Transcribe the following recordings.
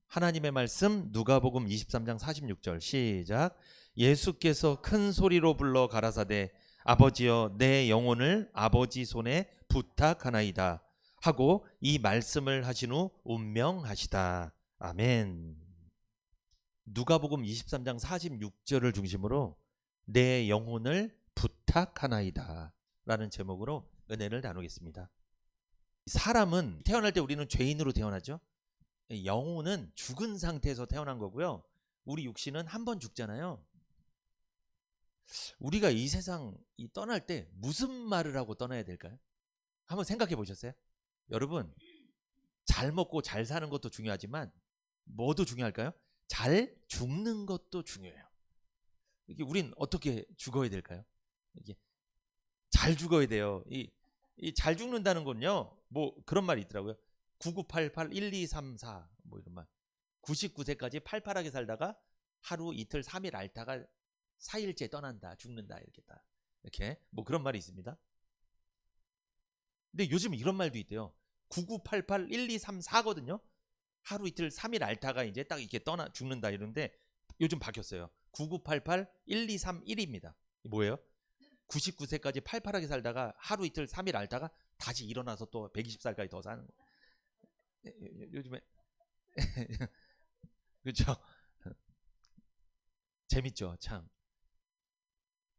하나님의 말씀 누가복음 23장 46절 시작. 예수께서 큰 소리로 불러 가라사대 아버지여 내 영혼을 아버지 손에 부탁하나이다 하고 이 말씀을 하신 후 운명하시다. 아멘. 누가복음 23장 46절을 중심으로 내 영혼을 부탁하나이다 라는 제목으로 은혜를 나누겠습니다. 사람은 태어날 때 우리는 죄인으로 태어나죠. 영혼은 죽은 상태에서 태어난 거고요. 우리 육신은 한 번 죽잖아요. 우리가 이 세상 떠날 때 무슨 말을 하고 떠나야 될까요? 한번 생각해 보셨어요? 여러분, 잘 먹고 잘 사는 것도 중요하지만 뭐도 중요할까요? 잘 죽는 것도 중요해요. 이게 우린 어떻게 죽어야 될까요? 이게 잘 죽어야 돼요. 이 잘 죽는다는 건요. 뭐 그런 말이 있더라고요. 9988 1234 뭐 이런 말. 99세까지 팔팔하게 살다가 하루 이틀 3일 앓다가 4일째 떠난다, 죽는다 이렇게 뭐 그런 말이 있습니다. 근데 요즘 이런 말도 있대요. 9988 1234거든요. 하루 이틀 3일 앓다가 이제 딱 이렇게 떠나 죽는다 이런데 요즘 바뀌었어요. 9988 1231입니다. 뭐예요? 99세까지 팔팔하게 살다가 하루 이틀 3일 앓다가 다시 일어나서 또 120살까지 더 사는 거예요. 요즘에 그렇죠. 재밌죠, 참.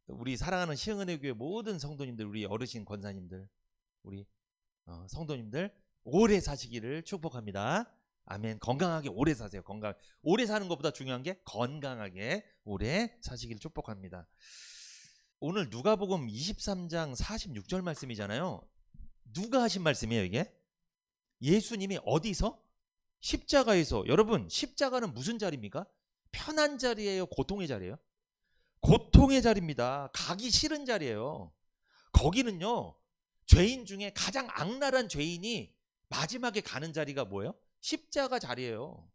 우리 사랑하는 시흥은혜교회 모든 성도님들, 우리 어르신 권사님들, 우리 성도님들 오래 사시기를 축복합니다. 아멘. 건강하게 오래 사세요. 오래 사는 것보다 중요한 게 건강하게 오래 사시기를 축복합니다. 오늘 누가복음 23장 46절 말씀이잖아요. 누가 하신 말씀이에요, 이게? 예수님이 어디서? 십자가에서. 여러분, 십자가는 무슨 자리입니까? 편한 자리예요, 고통의 자리예요? 고통의 자리입니다. 가기 싫은 자리예요. 거기는요, 죄인 중에 가장 악랄한 죄인이 마지막에 가는 자리가 뭐예요? 십자가 자리예요.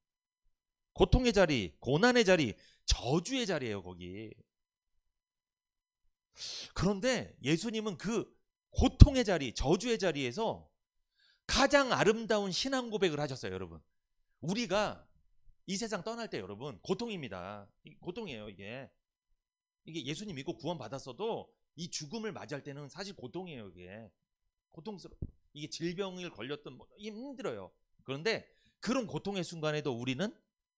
고통의 자리, 고난의 자리, 저주의 자리예요, 거기. 그런데 예수님은 그 고통의 자리, 저주의 자리에서 가장 아름다운 신앙 고백을 하셨어요, 여러분. 우리가 이 세상 떠날 때 여러분 고통입니다. 고통이에요, 이게. 이게 예수님 믿고 구원 받았어도 이 죽음을 맞이할 때는 사실 고통이에요, 이게. 이게 질병을 걸렸던 힘들어요. 그런데 그런 고통의 순간에도 우리는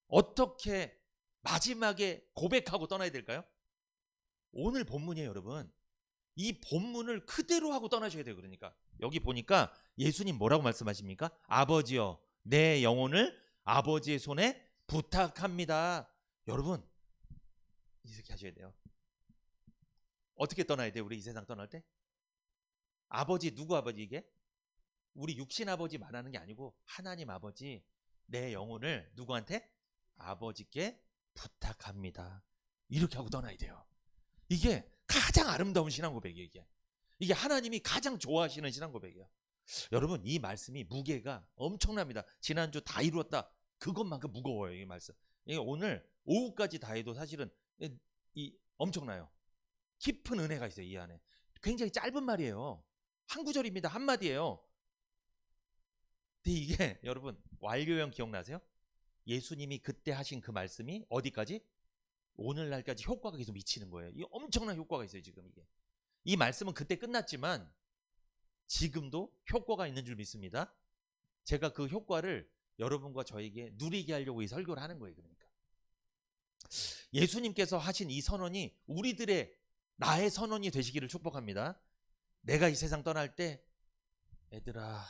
어떻게 마지막에 고백하고 떠나야 될까요? 오늘 본문이에요, 여러분. 이 본문을 그대로 하고 떠나셔야 돼요. 그러니까 여기 보니까 예수님 뭐라고 말씀하십니까? 아버지여 내 영혼을 아버지의 손에 부탁합니다. 여러분 이렇게 하셔야 돼요. 어떻게 떠나야 돼요? 우리 이 세상 떠날 때? 아버지, 누구 아버지 이게? 우리 육신 아버지 말하는 게 아니고 하나님 아버지, 내 영혼을 누구한테? 아버지께 부탁합니다. 이렇게 하고 떠나야 돼요. 이게 가장 아름다운 신앙 고백이에요. 이게 하나님이 가장 좋아하시는 신앙 고백이에요. 여러분 이 말씀이 무게가 엄청납니다. 지난주 다 이루었다, 그것만큼 무거워요, 이 말씀. 이게 오늘 오후까지 다 해도 사실은 엄청나요. 깊은 은혜가 있어요, 이 안에. 굉장히 짧은 말이에요. 한 구절입니다. 한마디예요. 근데 이게 여러분 완료형 기억나세요? 예수님이 그때 하신 그 말씀이 어디까지? 오늘날까지 효과가 계속 미치는 거예요. 이 엄청난 효과가 있어요, 지금 이게. 이 말씀은 그때 끝났지만 지금도 효과가 있는 줄 믿습니다. 제가 그 효과를 여러분과 저에게 누리게 하려고 이 설교를 하는 거예요. 그러니까 예수님께서 하신 이 선언이 우리들의 나의 선언이 되시기를 축복합니다. 내가 이 세상 떠날 때 애들아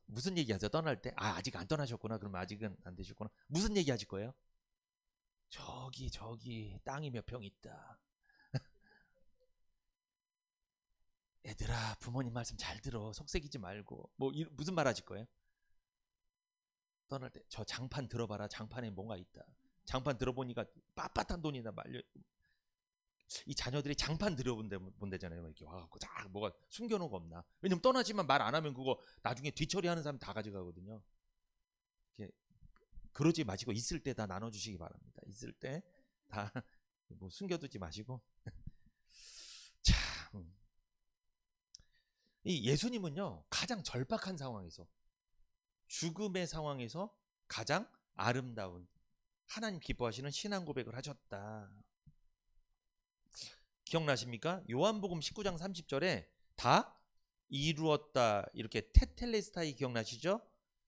무슨 얘기하세요? 떠날 때 아직 안 떠나셨구나. 그럼 아직은 안 되셨구나. 무슨 얘기 하실 거예요? 저기 땅이 몇 평 있다. 애들아 부모님 말씀 잘 들어. 속색이지 말고. 무슨 말 하실 거예요? 떠날 때 저 장판 들어봐라. 장판에 뭔가 있다. 장판 들어보니까 빳빳한 돈이나 말려. 이 자녀들이 장판 들어본대잖아요. 이렇게 와갖고 뭐가 숨겨놓은 거 없나. 왜냐면 떠나지만 말 안 하면 그거 나중에 뒤처리하는 사람 다 가져가거든요. 이렇게 그러지 마시고 있을 때 다 나눠주시기 바랍니다. 있을 때 다 뭐 숨겨두지 마시고. 참, 이 예수님은요 가장 절박한 상황에서, 죽음의 상황에서 가장 아름다운 하나님 기뻐하시는 신앙 고백을 하셨다. 기억나십니까? 요한복음 19장 30절에 다 이루었다 이렇게 테텔레스타이 기억나시죠?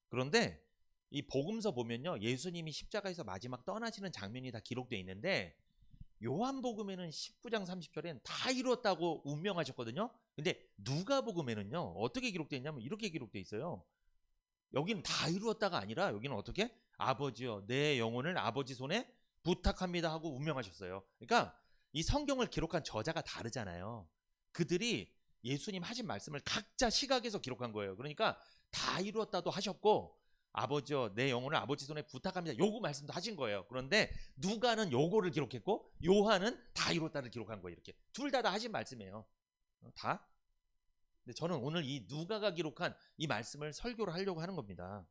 그런데 이 복음서 보면요, 예수님이 십자가에서 마지막 떠나시는 장면이 다 기록되어 있는데 요한복음에는 19장 30절엔 다 이루었다고 운명하셨거든요. 근데 누가복음에는요 어떻게 기록되어 있냐면 이렇게 기록되어 있어요. 여기는 다 이루었다가 아니라 여기는 어떻게? 아버지여 내 영혼을 아버지 손에 부탁합니다 하고 운명하셨어요. 그러니까 이 성경을 기록한 저자가 다르잖아요. 그들이 예수님 하신 말씀을 각자 시각에서 기록한 거예요. 그러니까 다 이루었다도 하셨고 아버지여 내 영혼을 아버지 손에 부탁합니다 요거 말씀도 하신 거예요. 그런데 누가는 요거를 기록했고 요한은 다 이루었다를 기록한 거예요. 이렇게 둘 다 하신 말씀이에요. 다. 근데 저는 오늘 이 누가가 기록한 이 말씀을 설교를 하려고 하는 겁니다.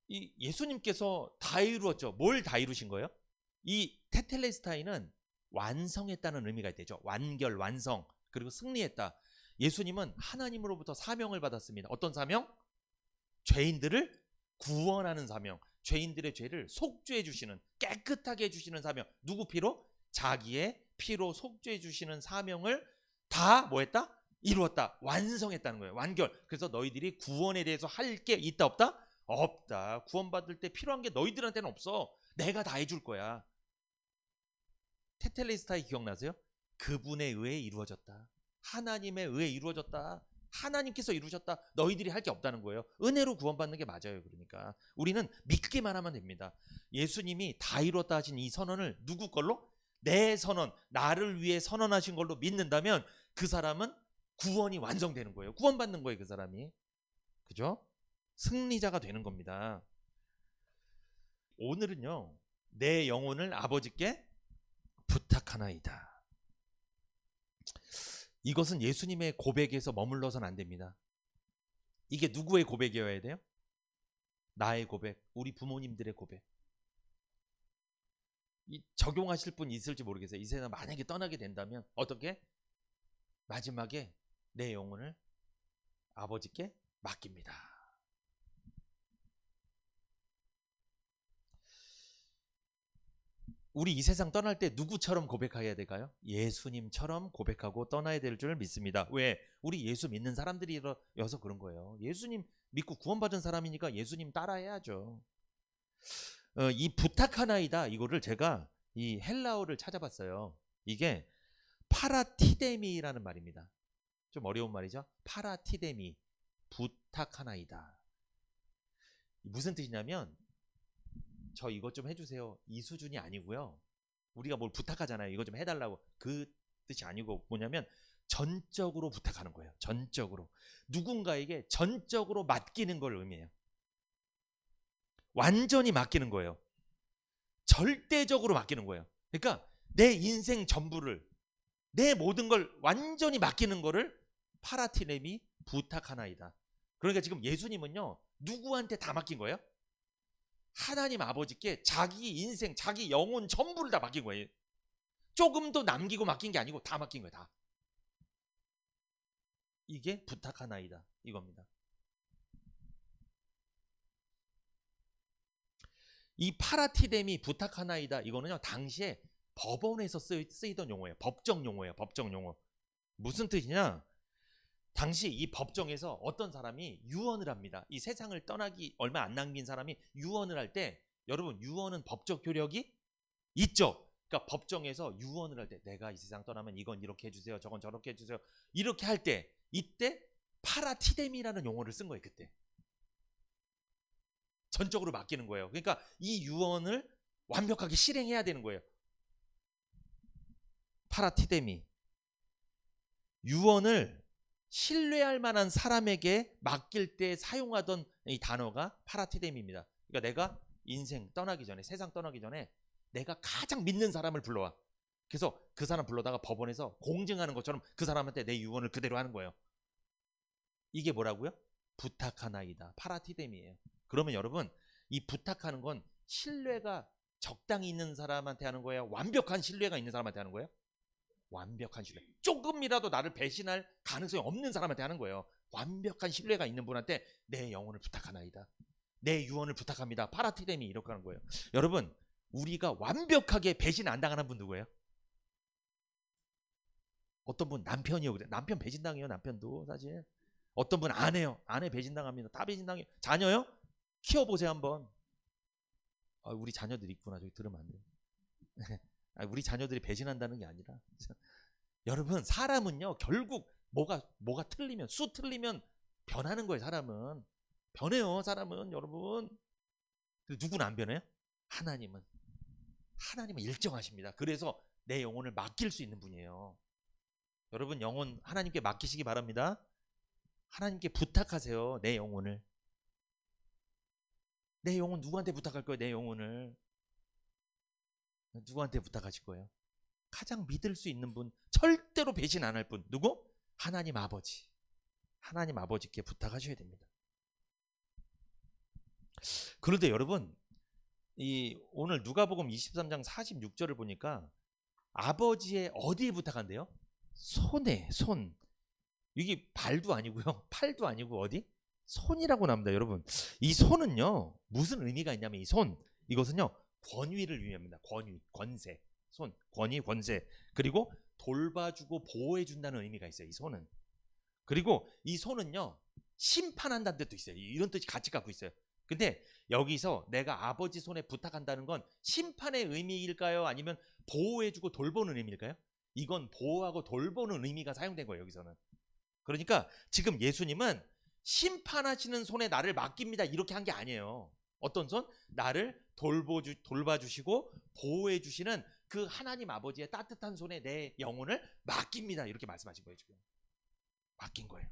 이 예수님께서 다 이루었죠. 뭘 다 이루신 거예요? 이 테텔레스타이는 완성했다는 의미가 되죠. 완결, 완성, 그리고 승리했다. 예수님은 하나님으로부터 사명을 받았습니다. 어떤 사명? 죄인들을 구원하는 사명. 죄인들의 죄를 속죄해 주시는, 깨끗하게 해주시는 사명. 누구 피로? 자기의 피로 속죄해 주시는 사명을 다 뭐했다? 이루었다. 완성했다는 거예요. 완결. 그래서 너희들이 구원에 대해서 할 게 있다 없다? 없다. 구원받을 때 필요한 게 너희들한테는 없어. 내가 다 해줄 거야. 테텔레스타이 기억나세요? 그분에 의해 이루어졌다. 하나님에 의해 이루어졌다. 하나님께서 이루셨다. 너희들이 할 게 없다는 거예요. 은혜로 구원받는 게 맞아요. 그러니까 우리는 믿기만 하면 됩니다. 예수님이 다 이루었다 하신 이 선언을 누구 걸로? 내 선언, 나를 위해 선언하신 걸로 믿는다면 그 사람은 구원이 완성되는 거예요. 구원받는 거예요. 그 사람이. 그죠? 승리자가 되는 겁니다. 오늘은요, 내 영혼을 아버지께 부탁하나이다. 이것은 예수님의 고백에서 머물러서는 안 됩니다. 이게 누구의 고백이어야 돼요? 나의 고백, 우리 부모님들의 고백. 이 적용하실 분 있을지 모르겠어요. 이 세상 만약에 떠나게 된다면 어떻게? 마지막에 내 영혼을 아버지께 맡깁니다. 우리 이 세상 떠날 때 누구처럼 고백해야 될까요? 예수님처럼 고백하고 떠나야 될 줄 믿습니다. 왜? 우리 예수 믿는 사람들이어서 그런 거예요. 예수님 믿고 구원받은 사람이니까 예수님 따라해야죠. 이 부탁하나이다 이거를 제가 이 헬라어를 찾아봤어요. 이게 파라티데미라는 말입니다. 좀 어려운 말이죠. 파라티데미, 부탁하나이다. 무슨 뜻이냐면 저 이것 좀 해주세요 이 수준이 아니고요. 우리가 뭘 부탁하잖아요. 이거 좀 해달라고. 그 뜻이 아니고 뭐냐면 전적으로 부탁하는 거예요. 전적으로. 누군가에게 전적으로 맡기는 걸 의미해요. 완전히 맡기는 거예요. 절대적으로 맡기는 거예요. 그러니까 내 인생 전부를, 내 모든 걸 완전히 맡기는 거를 파라티네미 부탁하나이다. 그러니까 지금 예수님은요 누구한테 다 맡긴 거예요? 하나님 아버지께 자기 인생, 자기 영혼 전부를 다 맡긴 거예요. 조금도 남기고 맡긴 게 아니고 다 맡긴 거예요. 다. 이게 부탁하나이다 이겁니다. 이 파라티뎀이 부탁하나이다 이거는요 당시에 법원에서 쓰이던 용어예요. 법정 용어예요. 법정 용어. 무슨 뜻이냐? 당시 이 법정에서 어떤 사람이 유언을 합니다. 이 세상을 떠나기 얼마 안 남긴 사람이 유언을 할 때, 여러분 유언은 법적 효력이 있죠. 그러니까 법정에서 유언을 할 때 내가 이 세상 떠나면 이건 이렇게 해주세요, 저건 저렇게 해주세요, 이렇게 할 때 이때 파라티뎀이라는 용어를 쓴 거예요. 그때 전적으로 맡기는 거예요. 그러니까 이 유언을 완벽하게 실행해야 되는 거예요. 파라티뎀이. 유언을 신뢰할 만한 사람에게 맡길 때 사용하던 이 단어가 파라티뎀입니다. 그러니까 내가 인생 떠나기 전에, 세상 떠나기 전에 내가 가장 믿는 사람을 불러와. 그래서 그 사람 불러다가 법원에서 공증하는 것처럼 그 사람한테 내 유언을 그대로 하는 거예요. 이게 뭐라고요? 부탁하나이다. 파라티뎀이에요. 그러면 여러분 이 부탁하는 건 신뢰가 적당히 있는 사람한테 하는 거예요? 완벽한 신뢰가 있는 사람한테 하는 거예요? 완벽한 신뢰. 조금이라도 나를 배신할 가능성이 없는 사람한테 하는 거예요. 완벽한 신뢰가 있는 분한테 내 영혼을 부탁하나이다. 내 유언을 부탁합니다. 파라티레미 이렇게 하는 거예요. 여러분, 우리가 완벽하게 배신 안 당하는 분 누구예요? 어떤 분 남편이요. 그래. 남편 배신당해요. 남편도 사실. 어떤 분 아내요. 아내 배신당합니다. 다 배신당해요. 자녀요? 키워보세요 한번. 우리 자녀들이 있구나. 저기 들으면 안 돼요. 우리 자녀들이 배신한다는 게 아니라 여러분, 사람은요 결국 뭐가 틀리면, 수 틀리면 변하는 거예요. 사람은 변해요. 사람은 여러분. 누구는 안 변해요? 하나님은 일정하십니다. 그래서 내 영혼을 맡길 수 있는 분이에요. 여러분, 영혼 하나님께 맡기시기 바랍니다. 하나님께 부탁하세요. 내 영혼을. 내 영혼 누구한테 부탁할 거예요? 내 영혼을 누구한테 부탁하실 거예요? 가장 믿을 수 있는 분, 절대로 배신 안 할 분, 누구? 하나님 아버지. 하나님 아버지께 부탁하셔야 됩니다. 그런데 여러분, 오늘 누가복음 23장 46절을 보니까 아버지의 어디에 부탁한대요? 손에. 손. 이게 발도 아니고요, 팔도 아니고 어디? 손이라고 나옵니다. 여러분, 이 손은요 무슨 의미가 있냐면, 이 손, 이것은요 권위를 의미합니다. 권위, 권세. 손, 권위, 권세. 그리고 돌봐주고 보호해준다는 의미가 있어요. 이 손은. 그리고 이 손은요 심판한다는 뜻도 있어요. 이런 뜻이 같이 갖고 있어요. 근데 여기서 내가 아버지 손에 부탁한다는 건 심판의 의미일까요? 아니면 보호해주고 돌보는 의미일까요? 이건 보호하고 돌보는 의미가 사용된 거예요. 여기서는. 그러니까 지금 예수님은 심판하시는 손에 나를 맡깁니다 이렇게 한 게 아니에요. 어떤 손? 나를 돌봐주시고 보호해주시는 그 하나님 아버지의 따뜻한 손에 내 영혼을 맡깁니다 이렇게 말씀하신 거예요. 지금 맡긴 거예요.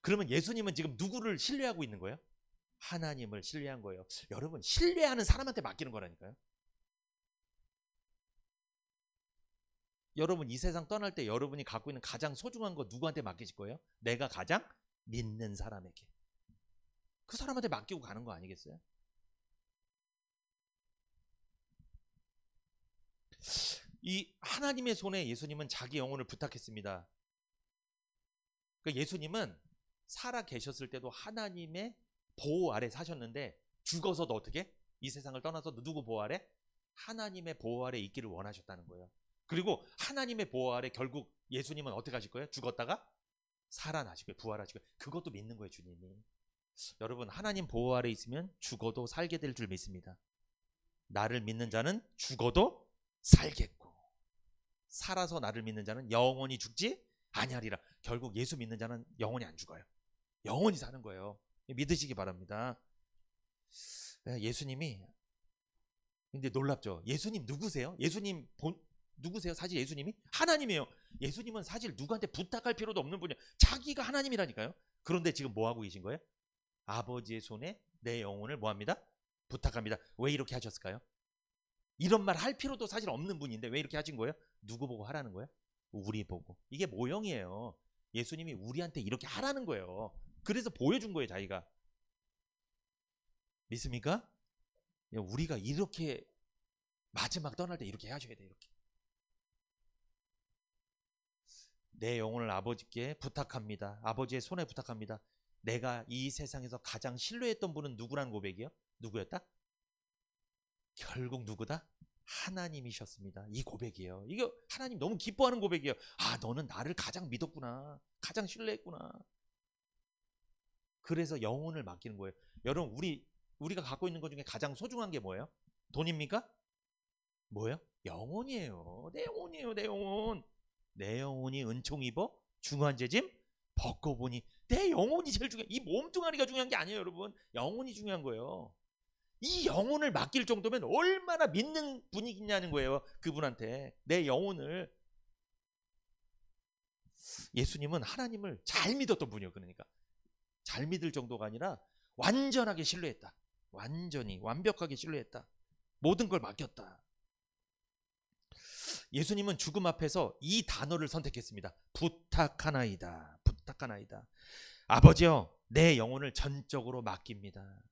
그러면 예수님은 지금 누구를 신뢰하고 있는 거예요? 하나님을 신뢰한 거예요. 여러분, 신뢰하는 사람한테 맡기는 거라니까요. 여러분, 이 세상 떠날 때 여러분이 갖고 있는 가장 소중한 거 누구한테 맡기실 거예요? 내가 가장 믿는 사람에게. 그 사람한테 맡기고 가는 거 아니겠어요? 이 하나님의 손에 예수님은 자기 영혼을 부탁했습니다. 그러니까 예수님은 살아 계셨을 때도 하나님의 보호 아래 사셨는데, 죽어서도 어떻게? 이 세상을 떠나서도 누구 보호 아래? 하나님의 보호 아래 있기를 원하셨다는 거예요. 그리고 하나님의 보호 아래 결국 예수님은 어떻게 하실 거예요? 죽었다가 살아나실 거예요. 부활하실 거예요. 그것도 믿는 거예요. 주님이. 여러분, 하나님 보호 아래 있으면 죽어도 살게 될 줄 믿습니다. 나를 믿는 자는 죽어도 살겠고, 살아서 나를 믿는 자는 영원히 죽지 아니하리라. 결국 예수 믿는 자는 영원히 안 죽어요. 영원히 사는 거예요. 믿으시기 바랍니다. 예수님이, 근데 놀랍죠? 예수님 누구세요? 예수님 누구세요? 사실 예수님이 하나님이에요. 예수님은 사실 누구한테 부탁할 필요도 없는 분이에요. 자기가 하나님이라니까요. 그런데 지금 뭐 하고 계신 거예요? 아버지의 손에 내 영혼을 뭐합니다? 부탁합니다. 왜 이렇게 하셨을까요? 이런 말 할 필요도 사실 없는 분인데 왜 이렇게 하신 거예요? 누구 보고 하라는 거예요? 우리 보고. 이게 모형이에요. 예수님이 우리한테 이렇게 하라는 거예요. 그래서 보여준 거예요. 자기가. 믿습니까? 우리가 이렇게 마지막 떠날 때 이렇게 하셔야 돼요. 이렇게. 내 영혼을 아버지께 부탁합니다. 아버지의 손에 부탁합니다. 내가 이 세상에서 가장 신뢰했던 분은 누구라는 고백이요? 누구였다? 결국 누구다? 하나님이셨습니다. 이 고백이에요. 이거 하나님 너무 기뻐하는 고백이에요. 아, 너는 나를 가장 믿었구나. 가장 신뢰했구나. 그래서 영혼을 맡기는 거예요. 여러분, 우리가 갖고 있는 것 중에 가장 소중한 게 뭐예요? 돈입니까? 뭐예요? 영혼이에요. 내 영혼이에요. 내 영혼. 내 영혼이 은총 입어 중한 재짐 벗고 보니. 내 영혼이 제일 중요해. 이 몸뚱아리가 중요한 게 아니에요. 여러분, 영혼이 중요한 거예요. 이 영혼을 맡길 정도면 얼마나 믿는 분이냐는 거예요. 그분한테 내 영혼을. 예수님은 하나님을 잘 믿었던 분이에요. 그러니까 잘 믿을 정도가 아니라 완전하게 신뢰했다. 완전히 완벽하게 신뢰했다. 모든 걸 맡겼다. 예수님은 죽음 앞에서 이 단어를 선택했습니다. 부탁하나이다. 부탁하나이다. 아버지여, 내 영혼을 전적으로 맡깁니다.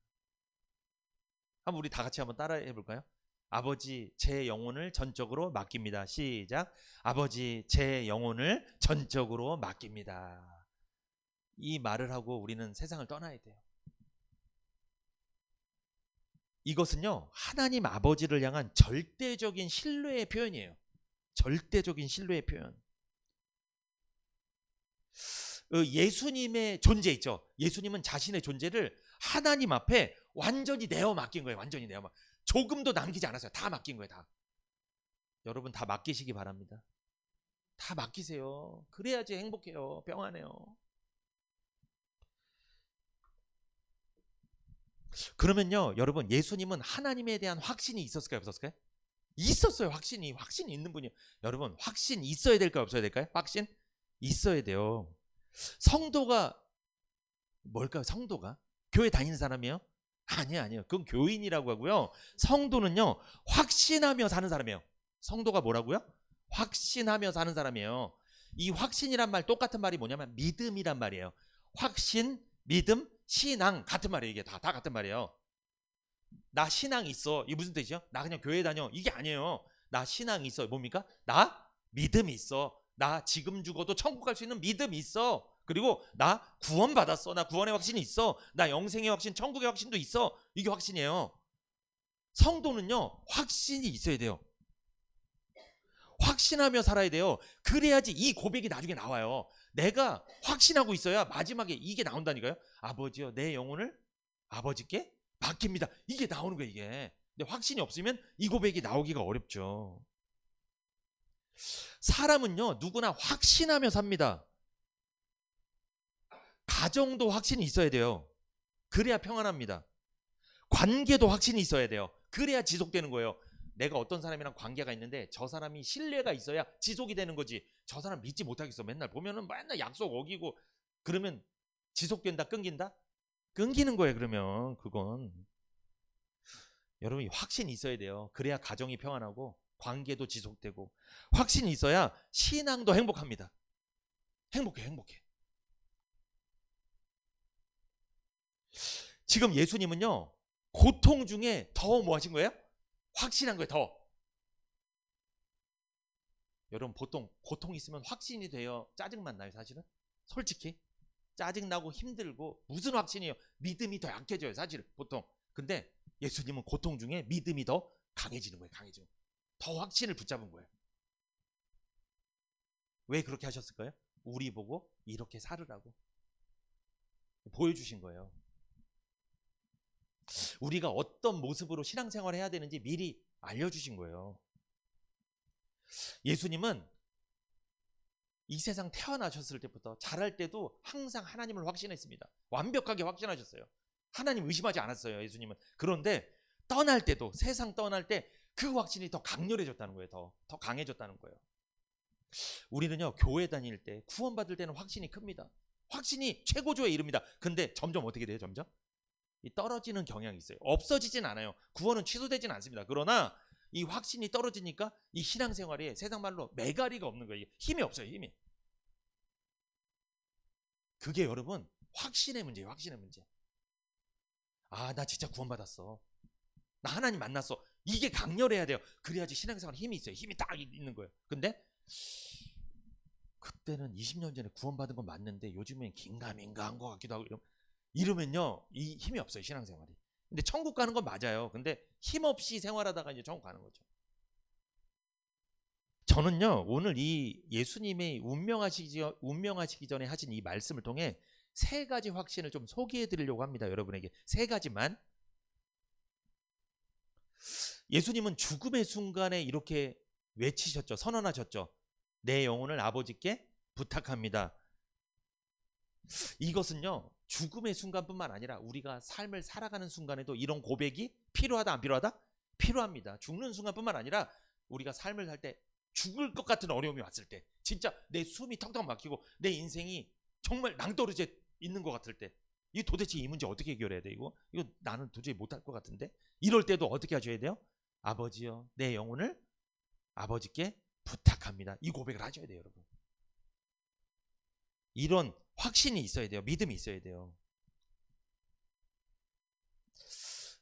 한번 우리 다 같이 한번 따라해 볼까요? 아버지, 제 영혼을 전적으로 맡깁니다. 시작. 아버지, 제 영혼을 전적으로 맡깁니다. 이 말을 하고 우리는 세상을 떠나야 돼요. 이것은요, 하나님 아버지를 향한 절대적인 신뢰의 표현이에요. 절대적인 신뢰의 표현. 예수님의 존재 있죠. 예수님은 자신의 존재를 하나님 앞에 완전히 내어 맡긴 거예요. 완전히 내어 맡. 조금도 남기지 않았어요. 다 맡긴 거예요. 다. 여러분 다 맡기시기 바랍니다. 다 맡기세요. 그래야지 행복해요. 평안해요. 그러면요, 여러분, 예수님은 하나님에 대한 확신이 있었을까요? 없었을까요? 있었어요. 확신이 있는 분이요. 여러분, 확신 있어야 될까요? 없어야 될까요? 확신 있어야 돼요. 성도가 뭘까요? 성도가 교회 다니는 사람이에요? 아니에요. 그건 교인이라고 하고요. 성도는요, 확신하며 사는 사람이에요. 성도가 뭐라고요? 확신하며 사는 사람이에요. 이 확신이란 말, 똑같은 말이 뭐냐면 믿음이란 말이에요. 확신, 믿음, 신앙 같은 말이에요. 이게 다 같은 말이에요. 나 신앙 있어. 이게 무슨 뜻이죠? 나 그냥 교회 다녀. 이게 아니에요. 나 신앙 있어. 뭡니까? 나 믿음이 있어. 나 지금 죽어도 천국 갈 수 있는 믿음이 있어. 그리고 나 구원 받았어. 나 구원의 확신이 있어. 나 영생의 확신, 천국의 확신도 있어. 이게 확신이에요. 성도는요, 확신이 있어야 돼요. 확신하며 살아야 돼요. 그래야지 이 고백이 나중에 나와요. 내가 확신하고 있어야 마지막에 이게 나온다니까요. 아버지요, 내 영혼을 아버지께 맡깁니다. 이게 나오는 거예요. 이게. 근데 확신이 없으면 이 고백이 나오기가 어렵죠. 사람은요, 누구나 확신하며 삽니다. 가정도 확신이 있어야 돼요. 그래야 평안합니다. 관계도 확신이 있어야 돼요. 그래야 지속되는 거예요. 내가 어떤 사람이랑 관계가 있는데 저 사람이 신뢰가 있어야 지속이 되는 거지. 저 사람 믿지 못하겠어. 맨날 보면은 맨날 약속 어기고 그러면 지속된다, 끊긴다? 끊기는 거예요. 그러면 그건. 여러분이 확신이 있어야 돼요. 그래야 가정이 평안하고 관계도 지속되고 확신이 있어야 신앙도 행복합니다. 행복해. 지금 예수님은요, 고통 중에 더 뭐 하신 거예요? 확신한 거예요. 더. 여러분 보통 고통 있으면 확신이 돼요? 짜증만 나요? 사실은? 솔직히 짜증나고 힘들고 무슨 확신이에요? 믿음이 더 약해져요. 사실은 보통. 근데 예수님은 고통 중에 믿음이 더 강해지는 거예요. 강해지는. 더 확신을 붙잡은 거예요. 왜 그렇게 하셨을까요? 우리 보고 이렇게 살으라고 보여주신 거예요. 우리가 어떤 모습으로 신앙생활을 해야 되는지 미리 알려주신 거예요. 예수님은 이 세상 태어나셨을 때부터 자랄 때도 항상 하나님을 확신했습니다. 완벽하게 확신하셨어요. 하나님 의심하지 않았어요. 예수님은. 그런데 떠날 때도, 세상 떠날 때 그 확신이 더 강렬해졌다는 거예요. 더 강해졌다는 거예요. 우리는요, 교회 다닐 때, 구원받을 때는 확신이 큽니다. 확신이 최고조에 이릅니다. 근데 점점 어떻게 돼요? 점점 떨어지는 경향이 있어요. 없어지진 않아요. 구원은 취소되진 않습니다. 그러나 이 확신이 떨어지니까 이 신앙생활에 세상 말로 매가리가 없는 거예요. 힘이 없어요. 힘이. 그게 여러분 확신의 문제예요. 확신의 문제. 아, 나 진짜 구원받았어. 나 하나님 만났어. 이게 강렬해야 돼요. 그래야지 신앙생활에 힘이 있어요. 힘이 딱 있는 거예요. 근데 그때는 20년 전에 구원받은 건 맞는데 요즘엔 긴가민가 한 것 같기도 하고 이러면요, 이 힘이 없어요. 신앙생활이. 근데 천국 가는 건 맞아요. 근데 힘없이 생활하다가 이제 천국 가는 거죠. 저는요, 오늘 이 예수님의 운명하시기 전에 하신 이 말씀을 통해 세 가지 확신을 좀 소개해 드리려고 합니다. 여러분에게 세 가지만. 예수님은 죽음의 순간에 이렇게 외치셨죠. 선언하셨죠. 내 영혼을 아버지께 부탁합니다. 이것은요, 죽음의 순간뿐만 아니라 우리가 삶을 살아가는 순간에도 이런 고백이 필요하다, 안 필요하다? 필요합니다. 죽는 순간뿐만 아니라 우리가 삶을 살 때 죽을 것 같은 어려움이 왔을 때, 진짜 내 숨이 턱턱 막히고 내 인생이 정말 낭떠러지에 있는 것 같을 때, 이 도대체 이 문제 어떻게 해결해야 돼? 이거 나는 도저히 못할 것 같은데? 이럴 때도 어떻게 하셔야 돼요? 아버지요, 내 영혼을 아버지께 부탁합니다. 이 고백을 하셔야 돼요, 여러분. 이런 확신이 있어야 돼요. 믿음이 있어야 돼요.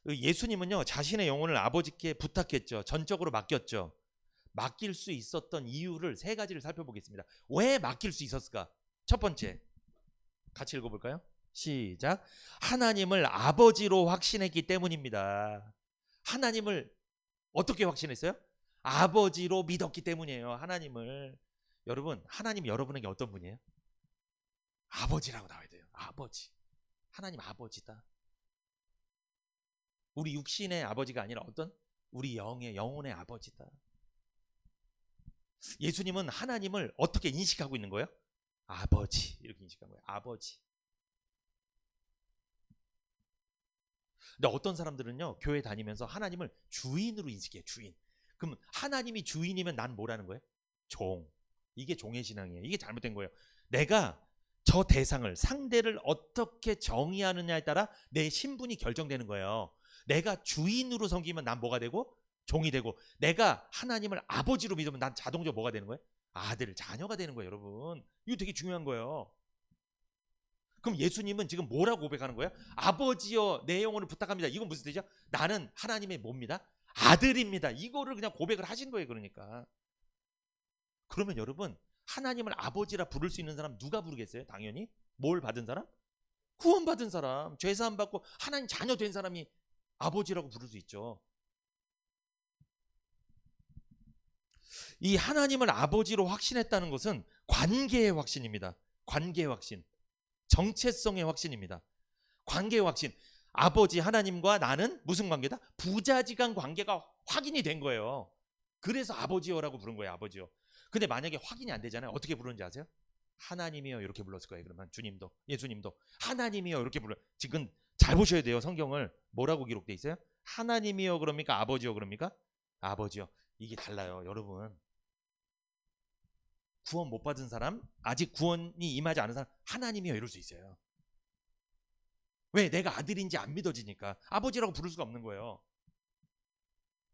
예수님은요, 자신의 영혼을 아버지께 부탁했죠. 전적으로 맡겼죠. 맡길 수 있었던 이유를 세 가지를 살펴보겠습니다. 왜 맡길 수 있었을까? 첫 번째, 같이 읽어볼까요? 시작. 하나님을 아버지로 확신했기 때문입니다. 하나님을 어떻게 확신했어요? 아버지로 믿었기 때문이에요. 하나님을. 여러분, 하나님 여러분에게 어떤 분이에요? 아버지라고 나와야 돼요. 아버지. 하나님 아버지다. 우리 육신의 아버지가 아니라 어떤? 우리 영혼의 아버지다. 예수님은 하나님을 어떻게 인식하고 있는 거예요? 아버지. 이렇게 인식한 거예요. 아버지. 근데 어떤 사람들은요, 교회 다니면서 하나님을 주인으로 인식해요. 주인. 그럼 하나님이 주인이면 난 뭐라는 거예요? 종. 이게 종의 신앙이에요. 이게 잘못된 거예요. 내가 저 대상을, 상대를 어떻게 정의하느냐에 따라 내 신분이 결정되는 거예요. 내가 주인으로 섬기면 난 뭐가 되고? 종이 되고, 내가 하나님을 아버지로 믿으면 난 자동적으로 뭐가 되는 거예요? 아들, 자녀가 되는 거예요, 여러분. 이거 되게 중요한 거예요. 그럼 예수님은 지금 뭐라고 고백하는 거예요? 아버지여, 내 영혼을 부탁합니다. 이건 무슨 뜻이죠? 나는 하나님의 뭡니다? 아들입니다. 이거를 그냥 고백을 하신 거예요. 그러니까. 그러면 여러분, 하나님을 아버지라 부를 수 있는 사람 누가 부르겠어요? 당연히 뭘 받은 사람? 구원받은 사람, 죄사함 받고 하나님 자녀 된 사람이 아버지라고 부를 수 있죠. 이 하나님을 아버지로 확신했다는 것은 관계의 확신입니다. 관계의 확신. 정체성의 확신입니다. 관계의 확신. 아버지 하나님과 나는 무슨 관계다? 부자지간 관계가 확인이 된 거예요. 그래서 아버지여라고 부른 거예요. 아버지여. 근데 만약에 확인이 안 되잖아요. 어떻게 부르는지 아세요? 하나님이여 이렇게 불렀을 거예요. 그러면 주님도, 예수님도 하나님이여 이렇게 불러. 지금 잘 보셔야 돼요. 성경을. 뭐라고 기록돼 있어요? 하나님이여 그럽니까? 아버지여 그럽니까? 아버지여. 이게 달라요. 여러분, 구원 못 받은 사람, 아직 구원이 임하지 않은 사람, 하나님이여 이럴 수 있어요. 왜? 내가 아들인지 안 믿어지니까. 아버지라고 부를 수가 없는 거예요.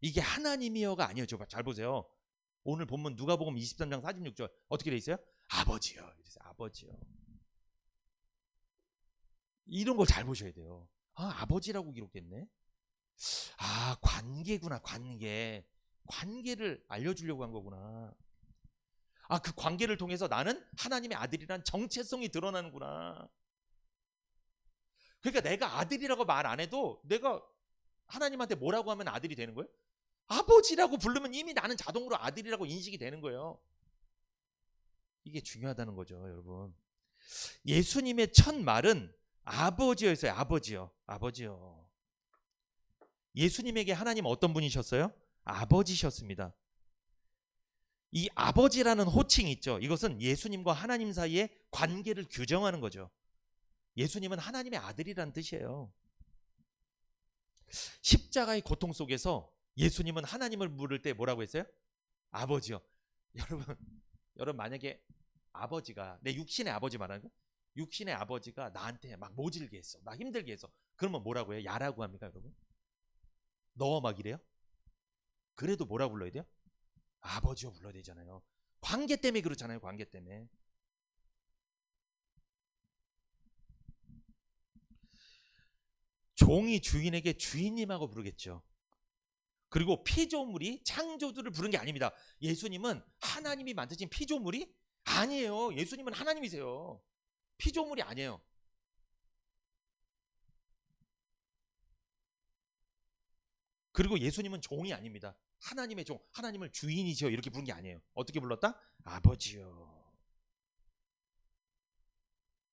이게 하나님이여가 아니에요. 잘 보세요. 오늘 본문 누가복음 23장 46절 어떻게 돼 있어요? 아버지여. 이랬어요. 아버지여. 이런 걸 잘 보셔야 돼요. 아, 아버지라고 기록됐네. 아, 관계구나. 관계. 관계를 알려주려고 한 거구나. 아, 그 관계를 통해서 나는 하나님의 아들이란 정체성이 드러나는구나. 그러니까 내가 아들이라고 말 안 해도 내가 하나님한테 뭐라고 하면 아들이 되는 거예요? 아버지라고 부르면 이미 나는 자동으로 아들이라고 인식이 되는 거예요. 이게 중요하다는 거죠, 여러분. 예수님의 첫 말은 아버지였어요. 아버지요. 아버지요. 예수님에게 하나님 어떤 분이셨어요? 아버지셨습니다. 이 아버지라는 호칭이 있죠. 이것은 예수님과 하나님 사이의 관계를 규정하는 거죠. 예수님은 하나님의 아들이라는 뜻이에요. 십자가의 고통 속에서 예수님은 하나님을 부를 때 뭐라고 했어요? 아버지요. 여러분 만약에 아버지가, 내 육신의 아버지 말하는 거예요? 육신의 아버지가 나한테 막 모질게 했어. 나 힘들게 했어. 그러면 뭐라고 해요? 야라고 합니까, 여러분? 너 막 이래요? 그래도 뭐라고 불러야 돼요? 아버지요 불러야 되잖아요. 관계 때문에 그렇잖아요. 관계 때문에. 종이 주인에게 주인님하고 부르겠죠. 그리고 피조물이 창조주를 부른 게 아닙니다. 예수님은 하나님이 만드신 피조물이 아니에요. 예수님은 하나님이세요. 피조물이 아니에요. 그리고 예수님은 종이 아닙니다. 하나님의 종, 하나님을 주인이시여 이렇게 부른 게 아니에요. 어떻게 불렀다? 아버지요.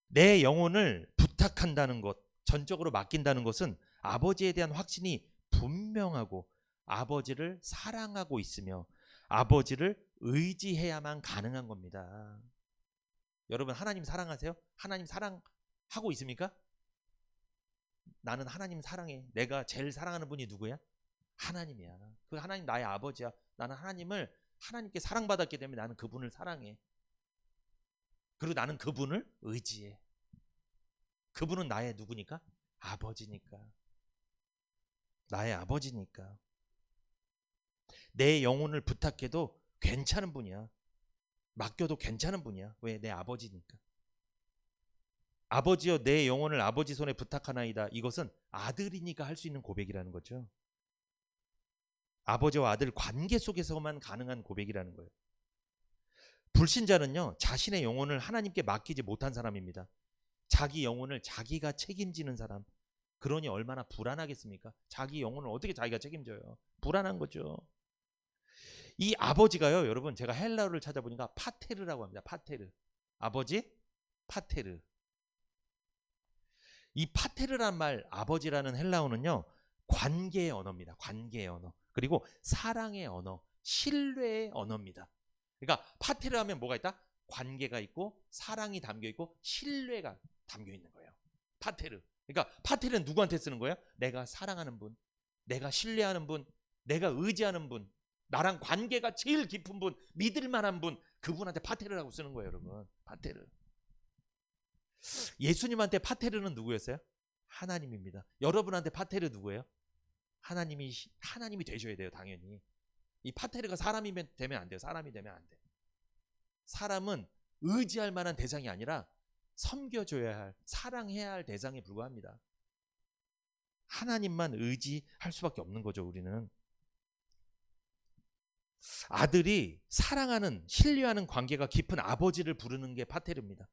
내 영혼을 부탁한다는 것, 전적으로 맡긴다는 것은 아버지에 대한 확신이 분명하고 아버지를 사랑하고 있으며 아버지를 의지해야만 가능한 겁니다. 여러분, 하나님 사랑하세요? 하나님 사랑하고 있습니까? 나는 하나님 사랑해. 내가 제일 사랑하는 분이 누구야? 하나님이야. 그 하나님 나의 아버지야. 나는 하나님께 사랑받았기 때문에 나는 그분을 사랑해. 그리고 나는 그분을 의지해. 그분은 나의 누구니까? 아버지니까. 나의 아버지니까. 내 영혼을 부탁해도 괜찮은 분이야. 맡겨도 괜찮은 분이야. 왜? 내 아버지니까. 아버지여 내 영혼을 아버지 손에 부탁하나이다. 이것은 아들이니까 할 수 있는 고백이라는 거죠. 아버지와 아들 관계 속에서만 가능한 고백이라는 거예요. 불신자는요, 자신의 영혼을 하나님께 맡기지 못한 사람입니다. 자기 영혼을 자기가 책임지는 사람. 그러니 얼마나 불안하겠습니까? 자기 영혼을 어떻게 자기가 책임져요? 불안한 거죠. 이 아버지가요, 여러분, 제가 헬라어를 찾아보니까 파테르라고 합니다. 파테르. 아버지? 파테르. 이 파테르란 말, 아버지라는 헬라어는요, 관계의 언어입니다. 관계의 언어. 그리고 사랑의 언어, 신뢰의 언어입니다. 그러니까 파테르 하면 뭐가 있다? 관계가 있고 사랑이 담겨 있고 신뢰가 담겨 있는 거예요. 파테르. 그러니까 파테르는 누구한테 쓰는 거예요? 내가 사랑하는 분, 내가 신뢰하는 분, 내가 의지하는 분, 나랑 관계가 제일 깊은 분, 믿을 만한 분, 그분한테 파테르라고 쓰는 거예요, 여러분. 파테르. 예수님한테 파테르는 누구였어요? 하나님입니다. 여러분한테 파테르 누구예요? 하나님이 되셔야 돼요, 당연히. 이 파테르가 사람이 되면 안 돼요. 사람이 되면 안 돼. 사람은 의지할 만한 대상이 아니라 섬겨줘야 할, 사랑해야 할 대상에 불과합니다. 하나님만 의지할 수밖에 없는 거죠, 우리는. 아들이 사랑하는, 신뢰하는 관계가 깊은 아버지를 부르는 게 파테르입니다.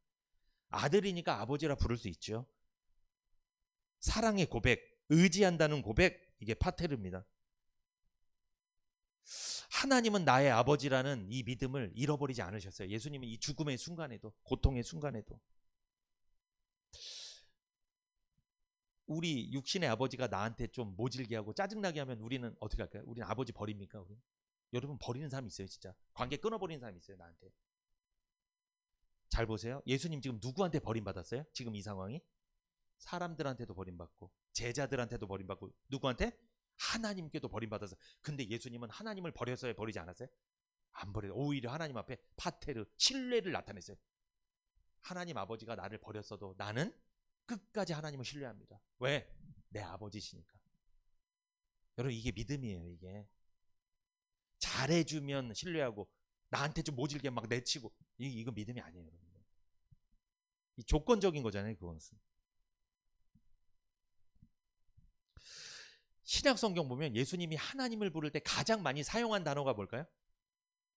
아들이니까 아버지라 부를 수 있죠. 사랑의 고백, 의지한다는 고백, 이게 파테르입니다. 하나님은 나의 아버지라는 이 믿음을 잃어버리지 않으셨어요. 예수님은 이 죽음의 순간에도, 고통의 순간에도. 우리 육신의 아버지가 나한테 좀 모질게 하고 짜증나게 하면 우리는 어떻게 할까요? 우리는 아버지 버립니까? 우리? 여러분, 버리는 사람이 있어요, 진짜. 관계 끊어버리는 사람이 있어요, 나한테. 잘 보세요. 예수님 지금 누구한테 버림받았어요? 지금 이 상황이? 사람들한테도 버림받고 제자들한테도 버림받고 누구한테? 하나님께도 버림받았어요. 근데 예수님은 하나님을 버렸어요? 버리지 않았어요? 안 버려요. 오히려 하나님 앞에 파테르, 신뢰를 나타냈어요. 하나님 아버지가 나를 버렸어도 나는 끝까지 하나님을 신뢰합니다. 왜? 내 아버지시니까. 여러분, 이게 믿음이에요. 이게 잘해주면 신뢰하고 나한테 좀 모질게 막 내치고, 이거 믿음이 아니에요. 여러분. 이 조건적인 거잖아요. 그거는. 신약 성경 보면 예수님이 하나님을 부를 때 가장 많이 사용한 단어가 뭘까요?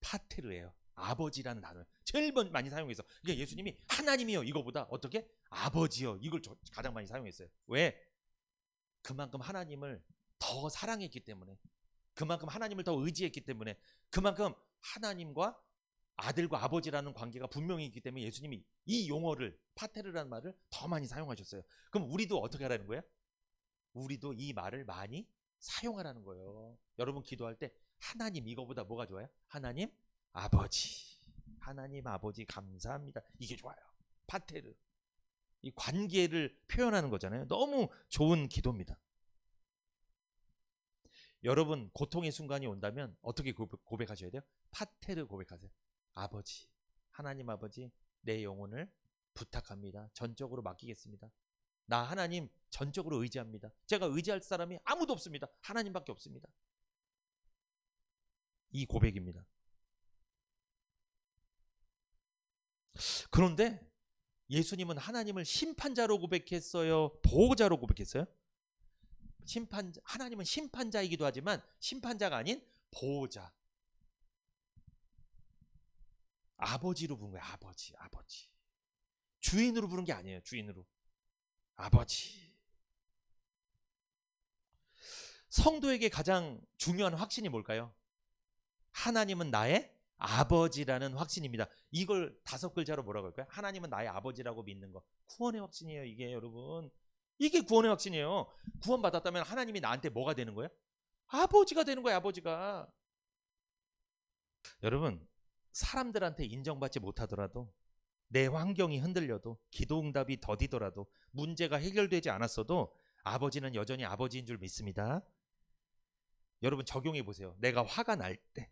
파테르예요. 아버지라는 단어예요. 제일 많이 사용해서. 그러니까 예수님이 하나님이요 이거보다 어떻게? 아버지요 이걸 가장 많이 사용했어요. 왜? 그만큼 하나님을 더 사랑했기 때문에, 그만큼 하나님을 더 의지했기 때문에, 그만큼 하나님과 아들과 아버지라는 관계가 분명히 있기 때문에 예수님이 이 용어를, 파테르라는 말을 더 많이 사용하셨어요. 그럼 우리도 어떻게 하라는 거예요? 우리도 이 말을 많이 사용하라는 거예요. 여러분 기도할 때 하나님 이거보다 뭐가 좋아요? 하나님 아버지, 하나님 아버지 감사합니다. 이게 좋아요. 파테르. 이 관계를 표현하는 거잖아요. 너무 좋은 기도입니다. 여러분 고통의 순간이 온다면 어떻게 고백하셔야 돼요? 파테르 고백하세요. 아버지, 하나님 아버지, 내 영혼을 부탁합니다. 전적으로 맡기겠습니다. 나 하나님 전적으로 의지합니다. 제가 의지할 사람이 아무도 없습니다. 하나님밖에 없습니다. 이 고백입니다. 그런데 예수님은 하나님을 심판자로 고백했어요? 보호자로 고백했어요? 하나님은 심판자이기도 하지만 심판자가 아닌 보호자. 아버지로 부른 거예요. 아버지. 주인으로 부른 게 아니에요. 주인으로. 아버지. 성도에게 가장 중요한 확신이 뭘까요? 하나님은 나의 아버지라는 확신입니다. 이걸 5글자로 뭐라고 할까요? 하나님은 나의 아버지라고 믿는 거. 구원의 확신이에요. 이게 여러분. 이게 구원의 확신이에요. 구원받았다면 하나님이 나한테 뭐가 되는 거예요? 아버지가 되는 거예요. 아버지가. 여러분, 사람들한테 인정받지 못하더라도, 내 환경이 흔들려도, 기도응답이 더디더라도, 문제가 해결되지 않았어도 아버지는 여전히 아버지인 줄 믿습니다. 여러분 적용해 보세요. 내가 화가 날 때,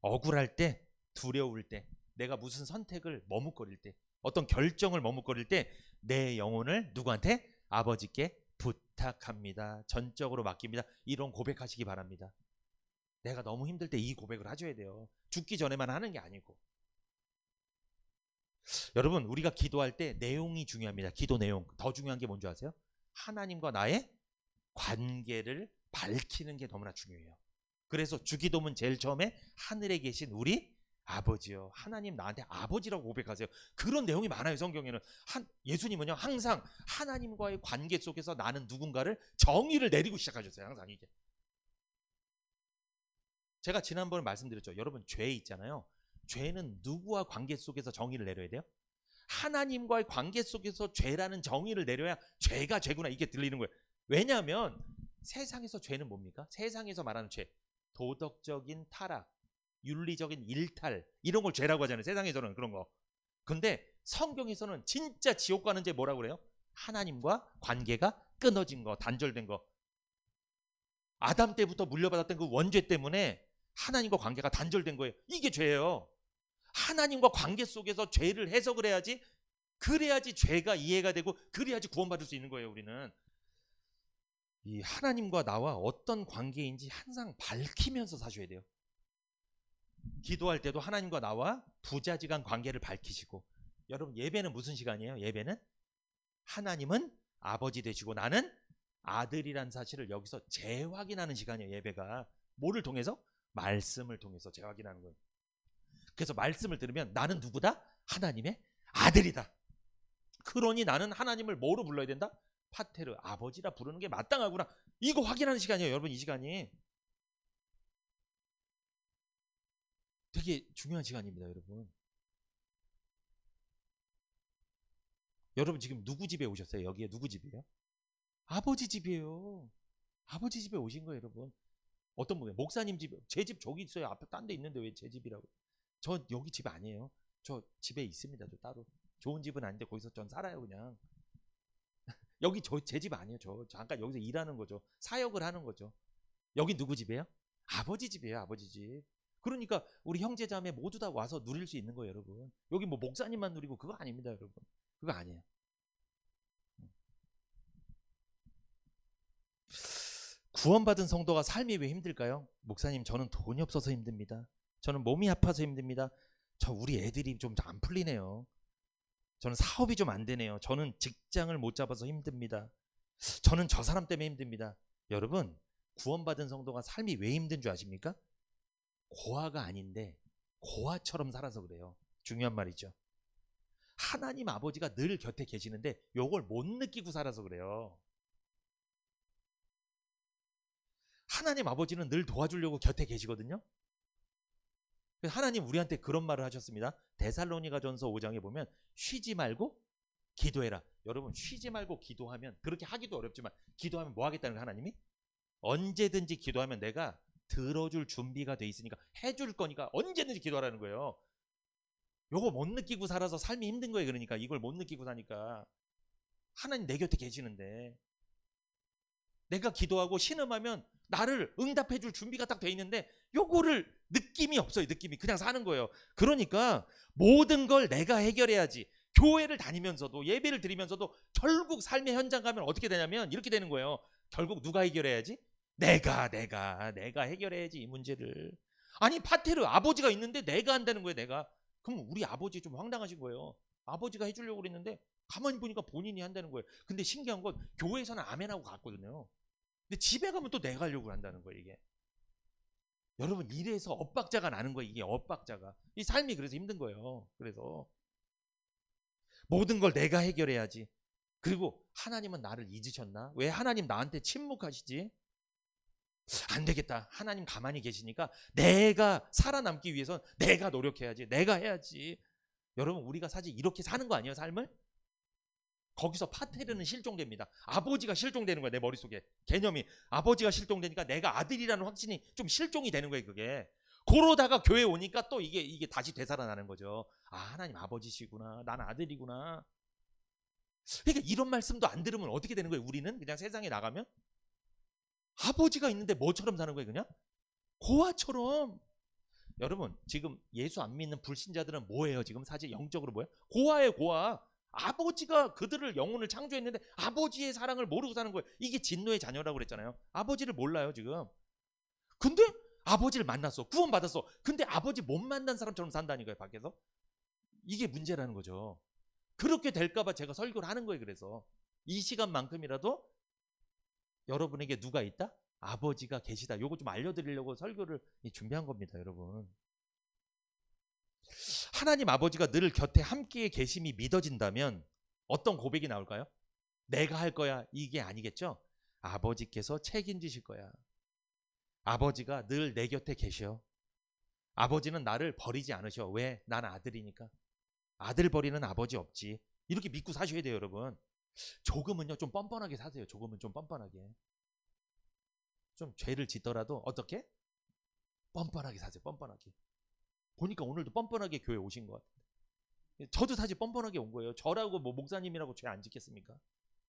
억울할 때, 두려울 때, 내가 무슨 선택을 머뭇거릴 때, 어떤 결정을 머뭇거릴 때 내 영혼을 누구한테? 아버지께 부탁합니다. 전적으로 맡깁니다. 이런 고백하시기 바랍니다. 내가 너무 힘들 때 이 고백을 해줘야 돼요. 죽기 전에만 하는 게 아니고. 여러분 우리가 기도할 때 내용이 중요합니다. 기도 내용. 더 중요한 게 뭔지 아세요? 하나님과 나의 관계를 밝히는 게 너무나 중요해요. 그래서 주기도문 제일 처음에 하늘에 계신 우리 아버지요. 하나님 나한테 아버지라고 고백하세요. 그런 내용이 많아요, 성경에는. 예수님은요, 항상 하나님과의 관계 속에서 나는 누군가를 정의를 내리고 시작하셨어요. 항상 이게. 제가 지난번에 말씀드렸죠. 여러분, 죄 있잖아요. 죄는 누구와 관계 속에서 정의를 내려야 돼요? 하나님과의 관계 속에서 죄라는 정의를 내려야 죄가 죄구나 이게 들리는 거예요. 왜냐하면 세상에서 죄는 뭡니까? 세상에서 말하는 죄, 도덕적인 타락, 윤리적인 일탈, 이런 걸 죄라고 하잖아요. 세상에서는 그런 거. 근데 성경에서는 진짜 지옥 가는 죄 뭐라고 그래요? 하나님과 관계가 끊어진 거, 단절된 거. 아담 때부터 물려받았던 그 원죄 때문에 하나님과 관계가 단절된 거예요. 이게 죄예요. 하나님과 관계 속에서 죄를 해석을 해야지, 그래야지 죄가 이해가 되고, 그래야지 구원받을 수 있는 거예요. 우리는 이 하나님과 나와 어떤 관계인지 항상 밝히면서 사셔야 돼요. 기도할 때도 하나님과 나와 부자지간 관계를 밝히시고. 여러분, 예배는 무슨 시간이에요? 예배는 하나님은 아버지 되시고 나는 아들이란 사실을 여기서 재확인하는 시간이에요. 예배가 뭐를 통해서? 말씀을 통해서 재확인하는 거예요. 그래서 말씀을 들으면 나는 누구다? 하나님의 아들이다. 그러니 나는 하나님을 뭐로 불러야 된다? 파테르, 아버지라 부르는 게 마땅하구나. 이거 확인하는 시간이에요. 여러분, 이 시간이 되게 중요한 시간입니다. 여러분, 여러분 지금 누구 집에 오셨어요? 여기에 누구 집이에요? 아버지 집이에요. 아버지 집에 오신 거예요. 여러분, 어떤 분이에요? 목사님 집, 제 집 저기 있어요. 앞에 딴 데 있는데 왜 제 집이라고? 저 여기 집 아니에요. 저 집에 있습니다. 저 따로. 좋은 집은 아닌데 거기서 전 살아요. 그냥 여기 제 집 아니에요. 저 잠깐 여기서 일하는 거죠. 사역을 하는 거죠. 여기 누구 집이에요? 아버지 집이에요. 아버지 집. 그러니까 우리 형제자매 모두 다 와서 누릴 수 있는 거예요. 여러분, 여기 뭐 목사님만 누리고 그거 아닙니다. 여러분, 그거 아니에요. 구원받은 성도가 삶이 왜 힘들까요? 목사님, 저는 돈이 없어서 힘듭니다. 저는 몸이 아파서 힘듭니다. 저 우리 애들이 좀 안 풀리네요. 저는 사업이 좀 안 되네요. 저는 직장을 못 잡아서 힘듭니다. 저는 저 사람 때문에 힘듭니다. 여러분, 구원받은 성도가 삶이 왜 힘든 줄 아십니까? 고아가 아닌데 고아처럼 살아서 그래요. 중요한 말이죠. 하나님 아버지가 늘 곁에 계시는데 요걸 못 느끼고 살아서 그래요. 하나님 아버지는 늘 도와주려고 곁에 계시거든요. 하나님 우리한테 그런 말을 하셨습니다. 데살로니가전서 5장에 보면 쉬지 말고 기도해라. 여러분, 쉬지 말고 기도하면, 그렇게 하기도 어렵지만 기도하면 뭐 하겠다는 거예요? 하나님이 언제든지 기도하면 내가 들어줄 준비가 돼 있으니까 해줄 거니까 언제든지 기도하라는 거예요. 요거 못 느끼고 살아서 삶이 힘든 거예요. 그러니까 이걸 못 느끼고 사니까. 하나님 내 곁에 계시는데 내가 기도하고 신음하면 나를 응답해 줄 준비가 딱 돼 있는데 요거를 느낌이 없어요. 느낌이 그냥 사는 거예요. 그러니까 모든 걸 내가 해결해야지. 교회를 다니면서도 예배를 드리면서도 결국 삶의 현장 가면 어떻게 되냐면 이렇게 되는 거예요. 결국 누가 해결해야지? 내가 해결해야지 이 문제를. 아니, 파테르 아버지가 있는데 내가 한다는 거예요. 내가. 그럼 우리 아버지 좀 황당하신 거예요. 아버지가 해주려고 그랬는데 가만히 보니까 본인이 한다는 거예요. 근데 신기한 건 교회에서는 아멘하고 갔거든요. 근데 집에 가면 또 내가 하려고 한다는 거예요. 이게. 여러분, 이래서 엇박자가 나는 거예요. 이게 엇박자가. 이 삶이 그래서 힘든 거예요. 그래서 모든 걸 내가 해결해야지. 그리고 하나님은 나를 잊으셨나? 왜 하나님 나한테 침묵하시지? 안 되겠다. 하나님 가만히 계시니까 내가 살아남기 위해선 내가 노력해야지. 내가 해야지. 여러분, 우리가 사실 이렇게 사는 거 아니에요? 삶을? 거기서 파테르는 실종됩니다. 아버지가 실종되는 거야. 내 머릿속에 개념이. 아버지가 실종되니까 내가 아들이라는 확신이 좀 실종이 되는 거예요. 그게. 그러다가 교회 오니까 또 이게 다시 되살아나는 거죠. 아, 하나님 아버지시구나. 난 아들이구나. 그러니까 이런 말씀도 안 들으면 어떻게 되는 거예요? 우리는 그냥 세상에 나가면 아버지가 있는데 뭐처럼 사는 거예요? 그냥 고아처럼. 여러분, 지금 예수 안 믿는 불신자들은 뭐예요? 지금 사실 영적으로 뭐예요? 고아예요. 고아. 아버지가 그들을 영혼을 창조했는데 아버지의 사랑을 모르고 사는 거예요. 이게 진노의 자녀라고 그랬잖아요. 아버지를 몰라요 지금. 근데 아버지를 만났어. 구원받았어. 근데 아버지 못 만난 사람처럼 산다니까요. 밖에서. 이게 문제라는 거죠. 그렇게 될까봐 제가 설교를 하는 거예요. 그래서 이 시간만큼이라도 여러분에게 누가 있다? 아버지가 계시다. 요거 좀 알려드리려고 설교를 준비한 겁니다. 여러분. 하나님 아버지가 늘 곁에 함께 계심이 믿어진다면 어떤 고백이 나올까요? 내가 할 거야 이게 아니겠죠? 아버지께서 책임지실 거야. 아버지가 늘 내 곁에 계셔. 아버지는 나를 버리지 않으셔. 왜? 난 아들이니까. 아들 버리는 아버지 없지. 이렇게 믿고 사셔야 돼요, 여러분. 조금은요 좀 뻔뻔하게 사세요. 조금은 좀 뻔뻔하게. 좀 죄를 짓더라도 어떻게? 뻔뻔하게 사세요. 뻔뻔하게. 보니까 오늘도 뻔뻔하게 교회 오신 것 같은데. 저도 사실 뻔뻔하게 온 거예요. 저라고 뭐 목사님이라고 죄 안 짓겠습니까?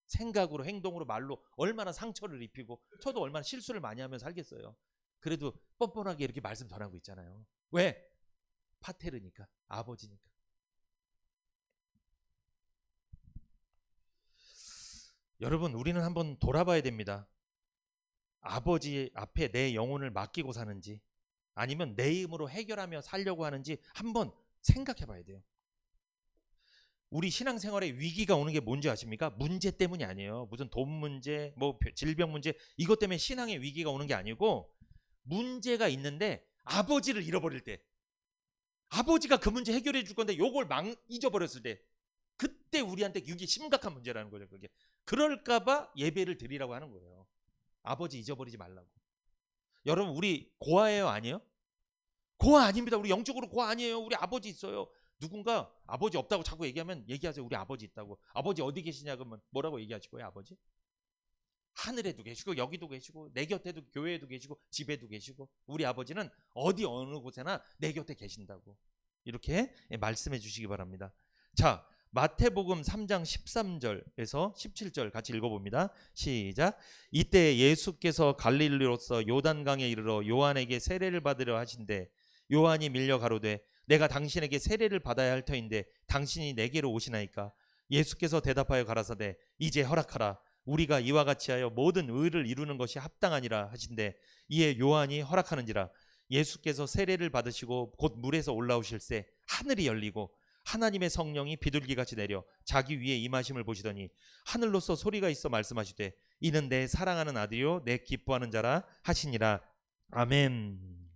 생각으로 행동으로 말로 얼마나 상처를 입히고 저도 얼마나 실수를 많이 하면서 살겠어요. 그래도 뻔뻔하게 이렇게 말씀 전하고 있잖아요. 왜? 파테르니까. 아버지니까. 여러분 우리는 한번 돌아봐야 됩니다. 아버지 앞에 내 영혼을 맡기고 사는지 아니면 내 힘으로 해결하며 살려고 하는지 한번 생각해 봐야 돼요. 우리 신앙생활에 위기가 오는 게 뭔지 아십니까? 문제 때문이 아니에요. 무슨 돈 문제, 뭐 질병 문제 이것 때문에 신앙의 위기가 오는 게 아니고 문제가 있는데 아버지를 잃어버릴 때 아버지가 그 문제 해결해 줄 건데 요걸 잊어버렸을 때 그때 우리한테 이게 심각한 문제라는 거죠. 그게 그럴까 봐 예배를 드리라고 하는 거예요. 아버지 잊어버리지 말라고. 여러분 우리 고아예요? 아니에요? 고아 아닙니다. 우리 영적으로 고아 아니에요. 우리 아버지 있어요. 누군가 아버지 없다고 자꾸 얘기하면 얘기하세요. 우리 아버지 있다고. 아버지 어디 계시냐 그러면 뭐라고 얘기하실 거예요? 아버지? 하늘에도 계시고 여기도 계시고 내 곁에도 교회에도 계시고 집에도 계시고 우리 아버지는 어디 어느 곳에나 내 곁에 계신다고 이렇게 말씀해 주시기 바랍니다. 자, 마태복음 3장 13절에서 17절 같이 읽어봅니다. 시작. 이때 예수께서 갈릴리로서 요단강에 이르러 요한에게 세례를 받으려 하신대 요한이 밀려 가로되 내가 당신에게 세례를 받아야 할 터인데 당신이 내게로 오시나이까. 예수께서 대답하여 가라사대 이제 허락하라. 우리가 이와 같이 하여 모든 의를 이루는 것이 합당하니라 하신대 이에 요한이 허락하는지라. 예수께서 세례를 받으시고 곧 물에서 올라오실새 하늘이 열리고 하나님의 성령이 비둘기같이 내려 자기 위에 임하심을 보시더니 하늘로서 소리가 있어 말씀하시되 이는 내 사랑하는 아들이요 내 기뻐하는 자라 하시니라. 아멘.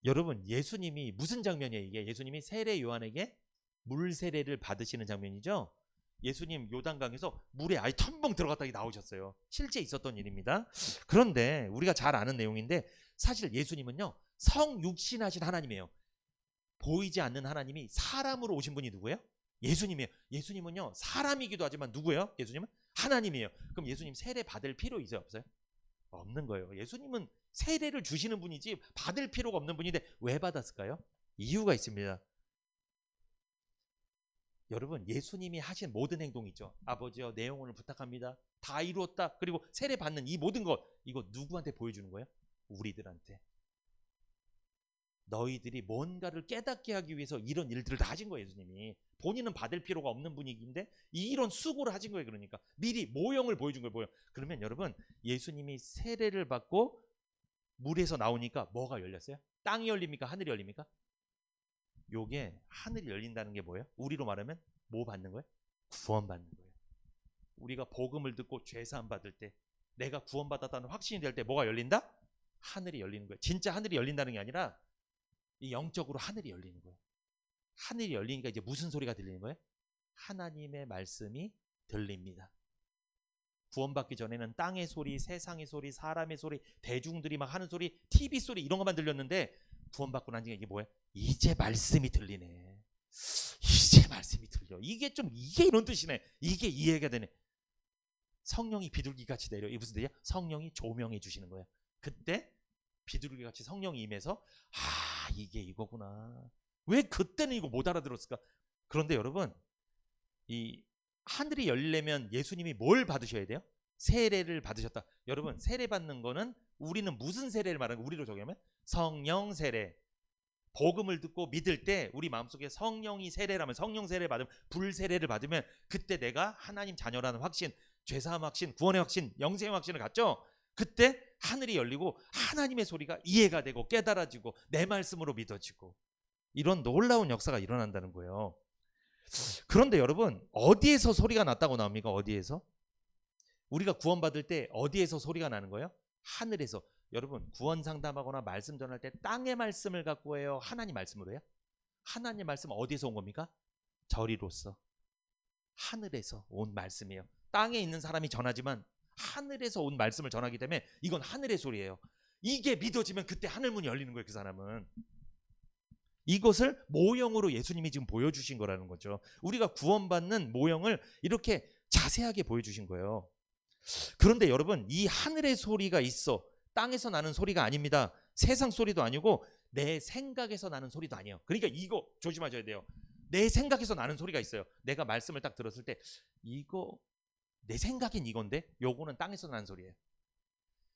여러분 예수님이 무슨 장면이에요? 이게 예수님이 세례 요한에게 물 세례를 받으시는 장면이죠. 예수님 요단강에서 물에 아예 텀벙 들어갔다가 나오셨어요. 실제 있었던 일입니다. 그런데 우리가 잘 아는 내용인데 사실 예수님은요 성육신하신 하나님이에요. 보이지 않는 하나님이 사람으로 오신 분이 누구예요? 예수님이에요. 예수님은요 사람이기도 하지만 누구예요? 예수님은 하나님이에요. 그럼 예수님 세례 받을 필요 있어요? 없어요? 없는 거예요. 예수님은 세례를 주시는 분이지 받을 필요가 없는 분인데 왜 받았을까요? 이유가 있습니다. 여러분 예수님이 하신 모든 행동 있죠. 아버지여 내 영혼을 부탁합니다. 다 이루었다. 그리고 세례 받는 이 모든 것 이거 누구한테 보여주는 거예요? 우리들한테. 너희들이 뭔가를 깨닫게 하기 위해서 이런 일들을 다 하신 거예요. 예수님이. 본인은 받을 필요가 없는 분위기인데 이런 수고를 하신 거예요. 그러니까 미리 모형을 보여준 거예요. 모형. 그러면 여러분 예수님이 세례를 받고 물에서 나오니까 뭐가 열렸어요? 땅이 열립니까? 하늘이 열립니까? 요게 하늘이 열린다는 게 뭐예요? 우리로 말하면 뭐 받는 거예요? 구원받는 거예요. 우리가 복음을 듣고 죄사함 받을 때 내가 구원받았다는 확신이 될 때 뭐가 열린다? 하늘이 열리는 거예요. 진짜 하늘이 열린다는 게 아니라 이 영적으로 하늘이 열리는 거예요. 하늘이 열리니까 이제 무슨 소리가 들리는 거예요? 하나님의 말씀이 들립니다. 구원받기 전에는 땅의 소리, 세상의 소리, 사람의 소리, 대중들이 막 하는 소리, TV 소리 이런 것만 들렸는데 구원받고 난 뒤에 이게 뭐예요? 이제 말씀이 들리네. 이제 말씀이 들려. 이게 이런 뜻이네. 이게 이해가 되네. 성령이 비둘기같이 내려. 이게 무슨 뜻이야? 성령이 조명해 주시는 거예요. 그때 비둘기같이 성령이 임해서 이게 이거구나. 왜 그때는 이거 못 알아들었을까? 그런데 여러분 이 하늘이 열리려면 예수님이 뭘 받으셔야 돼요? 세례를 받으셨다. 여러분 세례 받는 거는 우리는 무슨 세례를 말하는 거? 우리로 정하면 성령 세례. 복음을 듣고 믿을 때 우리 마음속에 성령이 세례라면 성령 세례 받으면 불세례를 받으면 그때 내가 하나님 자녀라는 확신, 죄사함 확신, 구원의 확신, 영생의 확신을 갖죠. 그때 하늘이 열리고 하나님의 소리가 이해가 되고 깨달아지고 내 말씀으로 믿어지고 이런 놀라운 역사가 일어난다는 거예요. 그런데 여러분 어디에서 소리가 났다고 나옵니까? 어디에서? 우리가 구원받을 때 어디에서 소리가 나는 거예요? 하늘에서. 여러분 구원 상담하거나 말씀 전할 때 땅의 말씀을 갖고 해요? 하나님 말씀으로 해요? 하나님 말씀 어디서 온 겁니까? 저리로서 하늘에서 온 말씀이에요. 땅에 있는 사람이 전하지만 하늘에서 온 말씀을 전하기 때문에 이건 하늘의 소리예요. 이게 믿어지면 그때 하늘 문이 열리는 거예요. 그 사람은. 이것을 모형으로 예수님이 지금 보여주신 거라는 거죠. 우리가 구원받는 모형을 이렇게 자세하게 보여주신 거예요. 그런데 여러분, 이 하늘의 소리가 있어. 땅에서 나는 소리가 아닙니다. 세상 소리도 아니고 내 생각에서 나는 소리도 아니에요. 그러니까 이거 조심하셔야 돼요. 내 생각에서 나는 소리가 있어요. 내가 말씀을 딱 들었을 때 이거 내 생각엔 이건데 요거는 땅에서 나는 소리예요.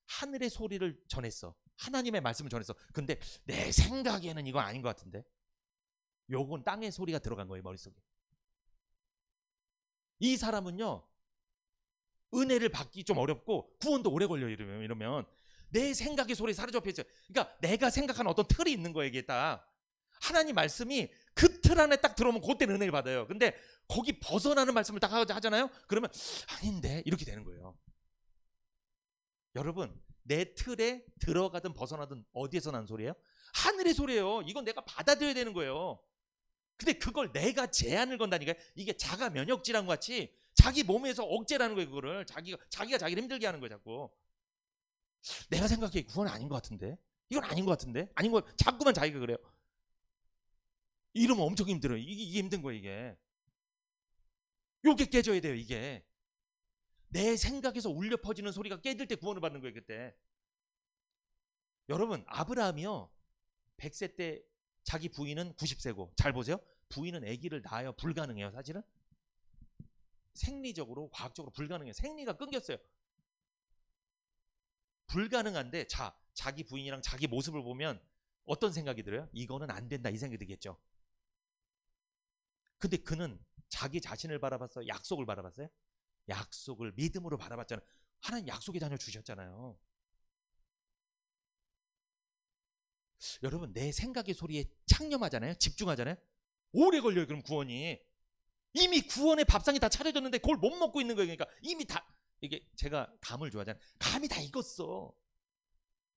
하늘의 소리를 전했어. 하나님의 말씀을 전했어. 근데 내 생각에는 이거 아닌 것 같은데 요건 땅의 소리가 들어간 거예요. 머릿속에. 이 사람은요 은혜를 받기 좀 어렵고 구원도 오래 걸려요. 이러면 내 생각의 소리에 사로잡혀 있어요. 그러니까 내가 생각하는 어떤 틀이 있는 거예요. 이게 딱 하나님 말씀이 그 틀 안에 딱 들어오면 그때는 은혜를 받아요. 근데 거기 벗어나는 말씀을 딱 하잖아요. 그러면 아닌데 이렇게 되는 거예요. 여러분 내 틀에 들어가든 벗어나든 어디에서 나는 소리예요? 하늘의 소리예요. 이건 내가 받아들여야 되는 거예요. 근데 그걸 내가 제한을 건다니까요. 이게 자가 면역질환 같이 자기 몸에서 억제라는 거예요. 그거를 자기가 자기를 힘들게 하는 거예요. 자꾸 내가 생각해 그건 아닌 것 같은데 이건 아닌 것 같은데 아닌 것 자꾸만 자기가 그래요. 이러면 엄청 힘들어요. 이게 힘든 거예요. 이게 깨져야 돼요. 이게 내 생각에서 울려 퍼지는 소리가 깨질 때 구원을 받는 거예요. 그때 여러분 아브라함이요 100세 때 자기 부인은 90세고 잘 보세요. 부인은 아기를 낳아요. 불가능해요. 사실은 생리적으로 과학적으로 불가능해요. 생리가 끊겼어요. 불가능한데 자기 부인이랑 자기 모습을 보면 어떤 생각이 들어요? 이거는 안 된다 이 생각이 들겠죠. 근데 그는 자기 자신을 바라봤어요? 약속을 바라봤어요? 약속을 믿음으로 바라봤잖아요. 하나님 약속의 자녀 주셨잖아요. 여러분 내 생각의 소리에 창념하잖아요. 집중하잖아요. 오래 걸려요. 그럼 구원이 이미 구원의 밥상이 다 차려졌는데 그걸 못 먹고 있는 거예요. 그러니까 이미 다 이게 제가 감을 좋아하잖아요. 감이 다 익었어.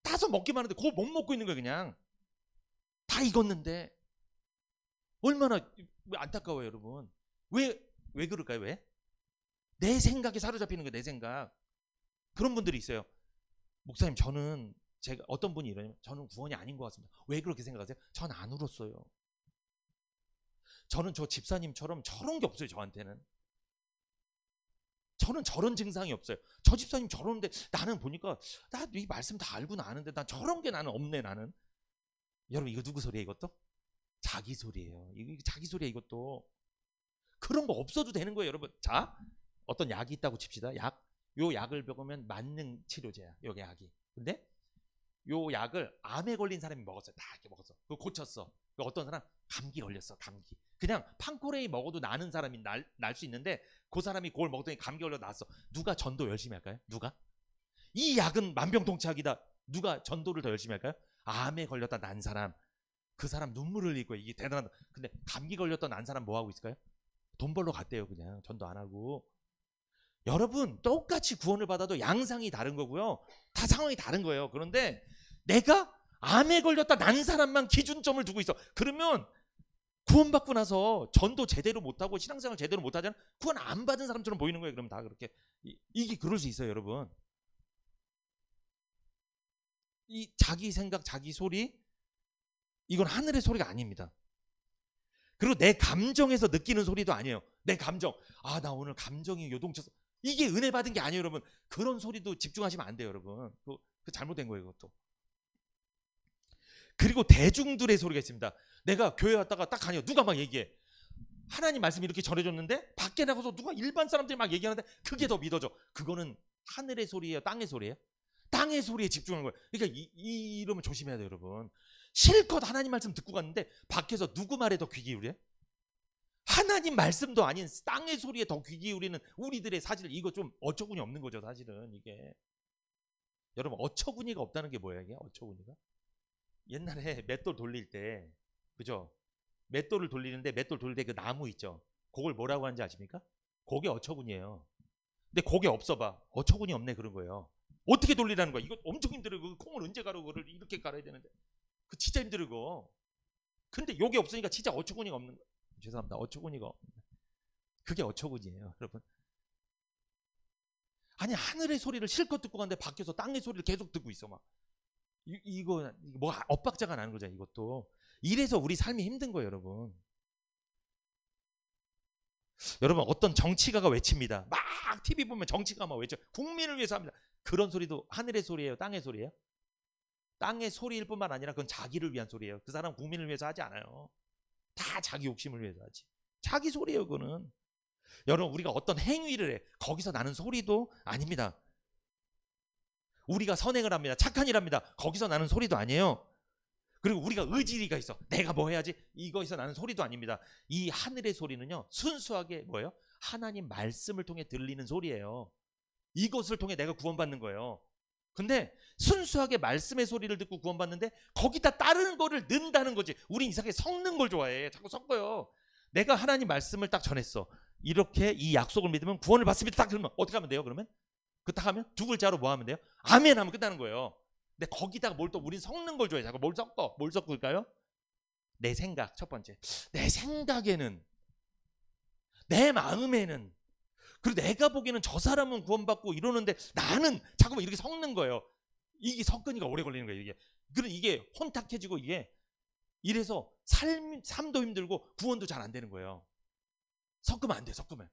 따서 먹기만 하는데 그걸 못 먹고 있는 거예요. 그냥 다 익었는데 얼마나 안타까워요. 여러분 왜 그럴까요? 왜? 내 생각에 사로잡히는 거예요. 내 생각. 그런 분들이 있어요. 목사님 저는 제가 어떤 분이 이러냐면 저는 구원이 아닌 것 같습니다. 왜 그렇게 생각하세요? 전 안 울었어요. 저는 저 집사님처럼 저런 게 없어요. 저한테는 저는 저런 증상이 없어요. 저 집사님 저러는데 나는 보니까 나 이 말씀 다 알고 아는데 난 저런 게 나는 없네. 나는 여러분 이거 누구 소리예요? 이것도? 자기 소리예요. 이거 자기 소리예요. 이것도 그런 거 없어도 되는 거예요. 여러분 자 어떤 약이 있다고 칩시다. 요 약을 먹으면 만능 치료제야. 요게 약이. 근데 요 약을 암에 걸린 사람이 먹었어요. 다 이렇게 먹었어. 그거 고쳤어. 어떤 사람 감기 걸렸어. 감기. 그냥 판코레이 먹어도 나는 사람이 날 수 있는데 그 사람이 그걸 먹더니 감기 걸려 나았어. 누가 전도 열심히 할까요? 누가? 이 약은 만병통치약이다. 누가 전도를 더 열심히 할까요? 암에 걸렸다 난 사람. 그 사람 눈물을 흘리고 이게 대단하다. 근데 감기 걸렸다 난 사람 뭐 하고 있을까요? 돈 벌러 갔대요. 그냥 전도 안 하고. 여러분 똑같이 구원을 받아도 양상이 다른 거고요. 다 상황이 다른 거예요. 그런데 내가 암에 걸렸다 난 사람만 기준점을 두고 있어. 그러면 구원받고 나서 전도 제대로 못하고 신앙생활 제대로 못하잖아. 구원 안 받은 사람처럼 보이는 거예요. 그럼 다 그렇게 이게 그럴 수 있어요. 여러분 이 자기 생각 자기 소리 이건 하늘의 소리가 아닙니다. 그리고 내 감정에서 느끼는 소리도 아니에요. 내 감정 나 오늘 감정이 요동쳐서 이게 은혜 받은 게 아니에요. 여러분 그런 소리도 집중하시면 안 돼요. 여러분 그 잘못된 거예요. 그것도. 그리고 대중들의 소리가 있습니다. 내가 교회 왔다가 딱 가니까 누가 막 얘기해. 하나님 말씀이 이렇게 전해줬는데 밖에 나가서 누가 일반 사람들이 막 얘기하는데 그게 더 믿어져. 그거는 하늘의 소리예요? 땅의 소리예요? 땅의 소리에 집중하는 거예요. 그러니까 이러면 조심해야 돼요. 여러분 실컷 하나님 말씀 듣고 갔는데 밖에서 누구 말에 더 귀 기울여? 하나님 말씀도 아닌 땅의 소리에 더 귀 기울이는 우리들의 사실 이거 좀 어처구니 없는 거죠. 사실은 이게 여러분 어처구니가 없다는 게 뭐예요? 이게 어처구니가? 옛날에 맷돌 돌릴 때 그죠? 맷돌을 돌리는데 맷돌 돌릴 때 그 나무 있죠? 그걸 뭐라고 하는지 아십니까? 그게 어처구니예요. 근데 그게 없어 봐. 어처구니 없네 그런 거예요. 어떻게 돌리라는 거야? 이거 엄청 힘들어. 그 콩을 언제 갈아? 그걸 이렇게 갈아야 되는데. 그 진짜 힘들어 그거. 근데 요게 없으니까 진짜 어처구니가 없는 거야. 죄송합니다. 어처구니가 없는 거야. 그게 어처구니예요, 여러분. 아니 하늘의 소리를 실컷 듣고 갔는데 밖에서 땅의 소리를 계속 듣고 있어 막. 이거 뭐 엇박자가 나는 거잖아 이것도. 이래서 우리 삶이 힘든 거예요, 여러분. 여러분 어떤 정치가가 외칩니다. 막 TV 보면 정치가 막 외쳐. 국민을 위해서 합니다. 그런 소리도 하늘의 소리예요, 땅의 소리예요? 땅의 소리일 뿐만 아니라 그건 자기를 위한 소리예요. 그 사람 국민을 위해서 하지 않아요. 다 자기 욕심을 위해서 하지. 자기 소리예요, 그거는. 여러분 우리가 어떤 행위를 해. 거기서 나는 소리도 아닙니다. 우리가 선행을 합니다. 착한 일 합니다. 거기서 나는 소리도 아니에요. 그리고 우리가 의지가 있어. 내가 뭐 해야지. 이거에서 나는 소리도 아닙니다. 이 하늘의 소리는요. 순수하게 뭐예요? 하나님 말씀을 통해 들리는 소리예요. 이것을 통해 내가 구원받는 거예요. 근데 순수하게 말씀의 소리를 듣고 구원받는데 거기다 다른 거를 넣는다는 거지. 우린 이상하게 섞는 걸 좋아해. 자꾸 섞어요. 내가 하나님 말씀을 딱 전했어. 이렇게 이 약속을 믿으면 구원을 받습니다. 딱 그러면 어떻게 하면 돼요? 그러면 그 딱 하면 두 글자로 뭐 하면 돼요? 아멘 하면 끝나는 거예요. 근데 거기다가 뭘 또 우린 섞는 걸 좋아해. 자꾸 뭘 섞어? 뭘 섞을까요? 내 생각 첫 번째. 내 생각에는, 내 마음에는, 그리고 내가 보기에는 저 사람은 구원받고 이러는데 나는 자꾸만 이렇게 섞는 거예요. 이게 섞으니까 오래 걸리는 거예요. 이게. 그럼 이게 혼탁해지고 이게 이래서 삶도 힘들고 구원도 잘 안 되는 거예요. 섞으면 안 돼. 섞으면.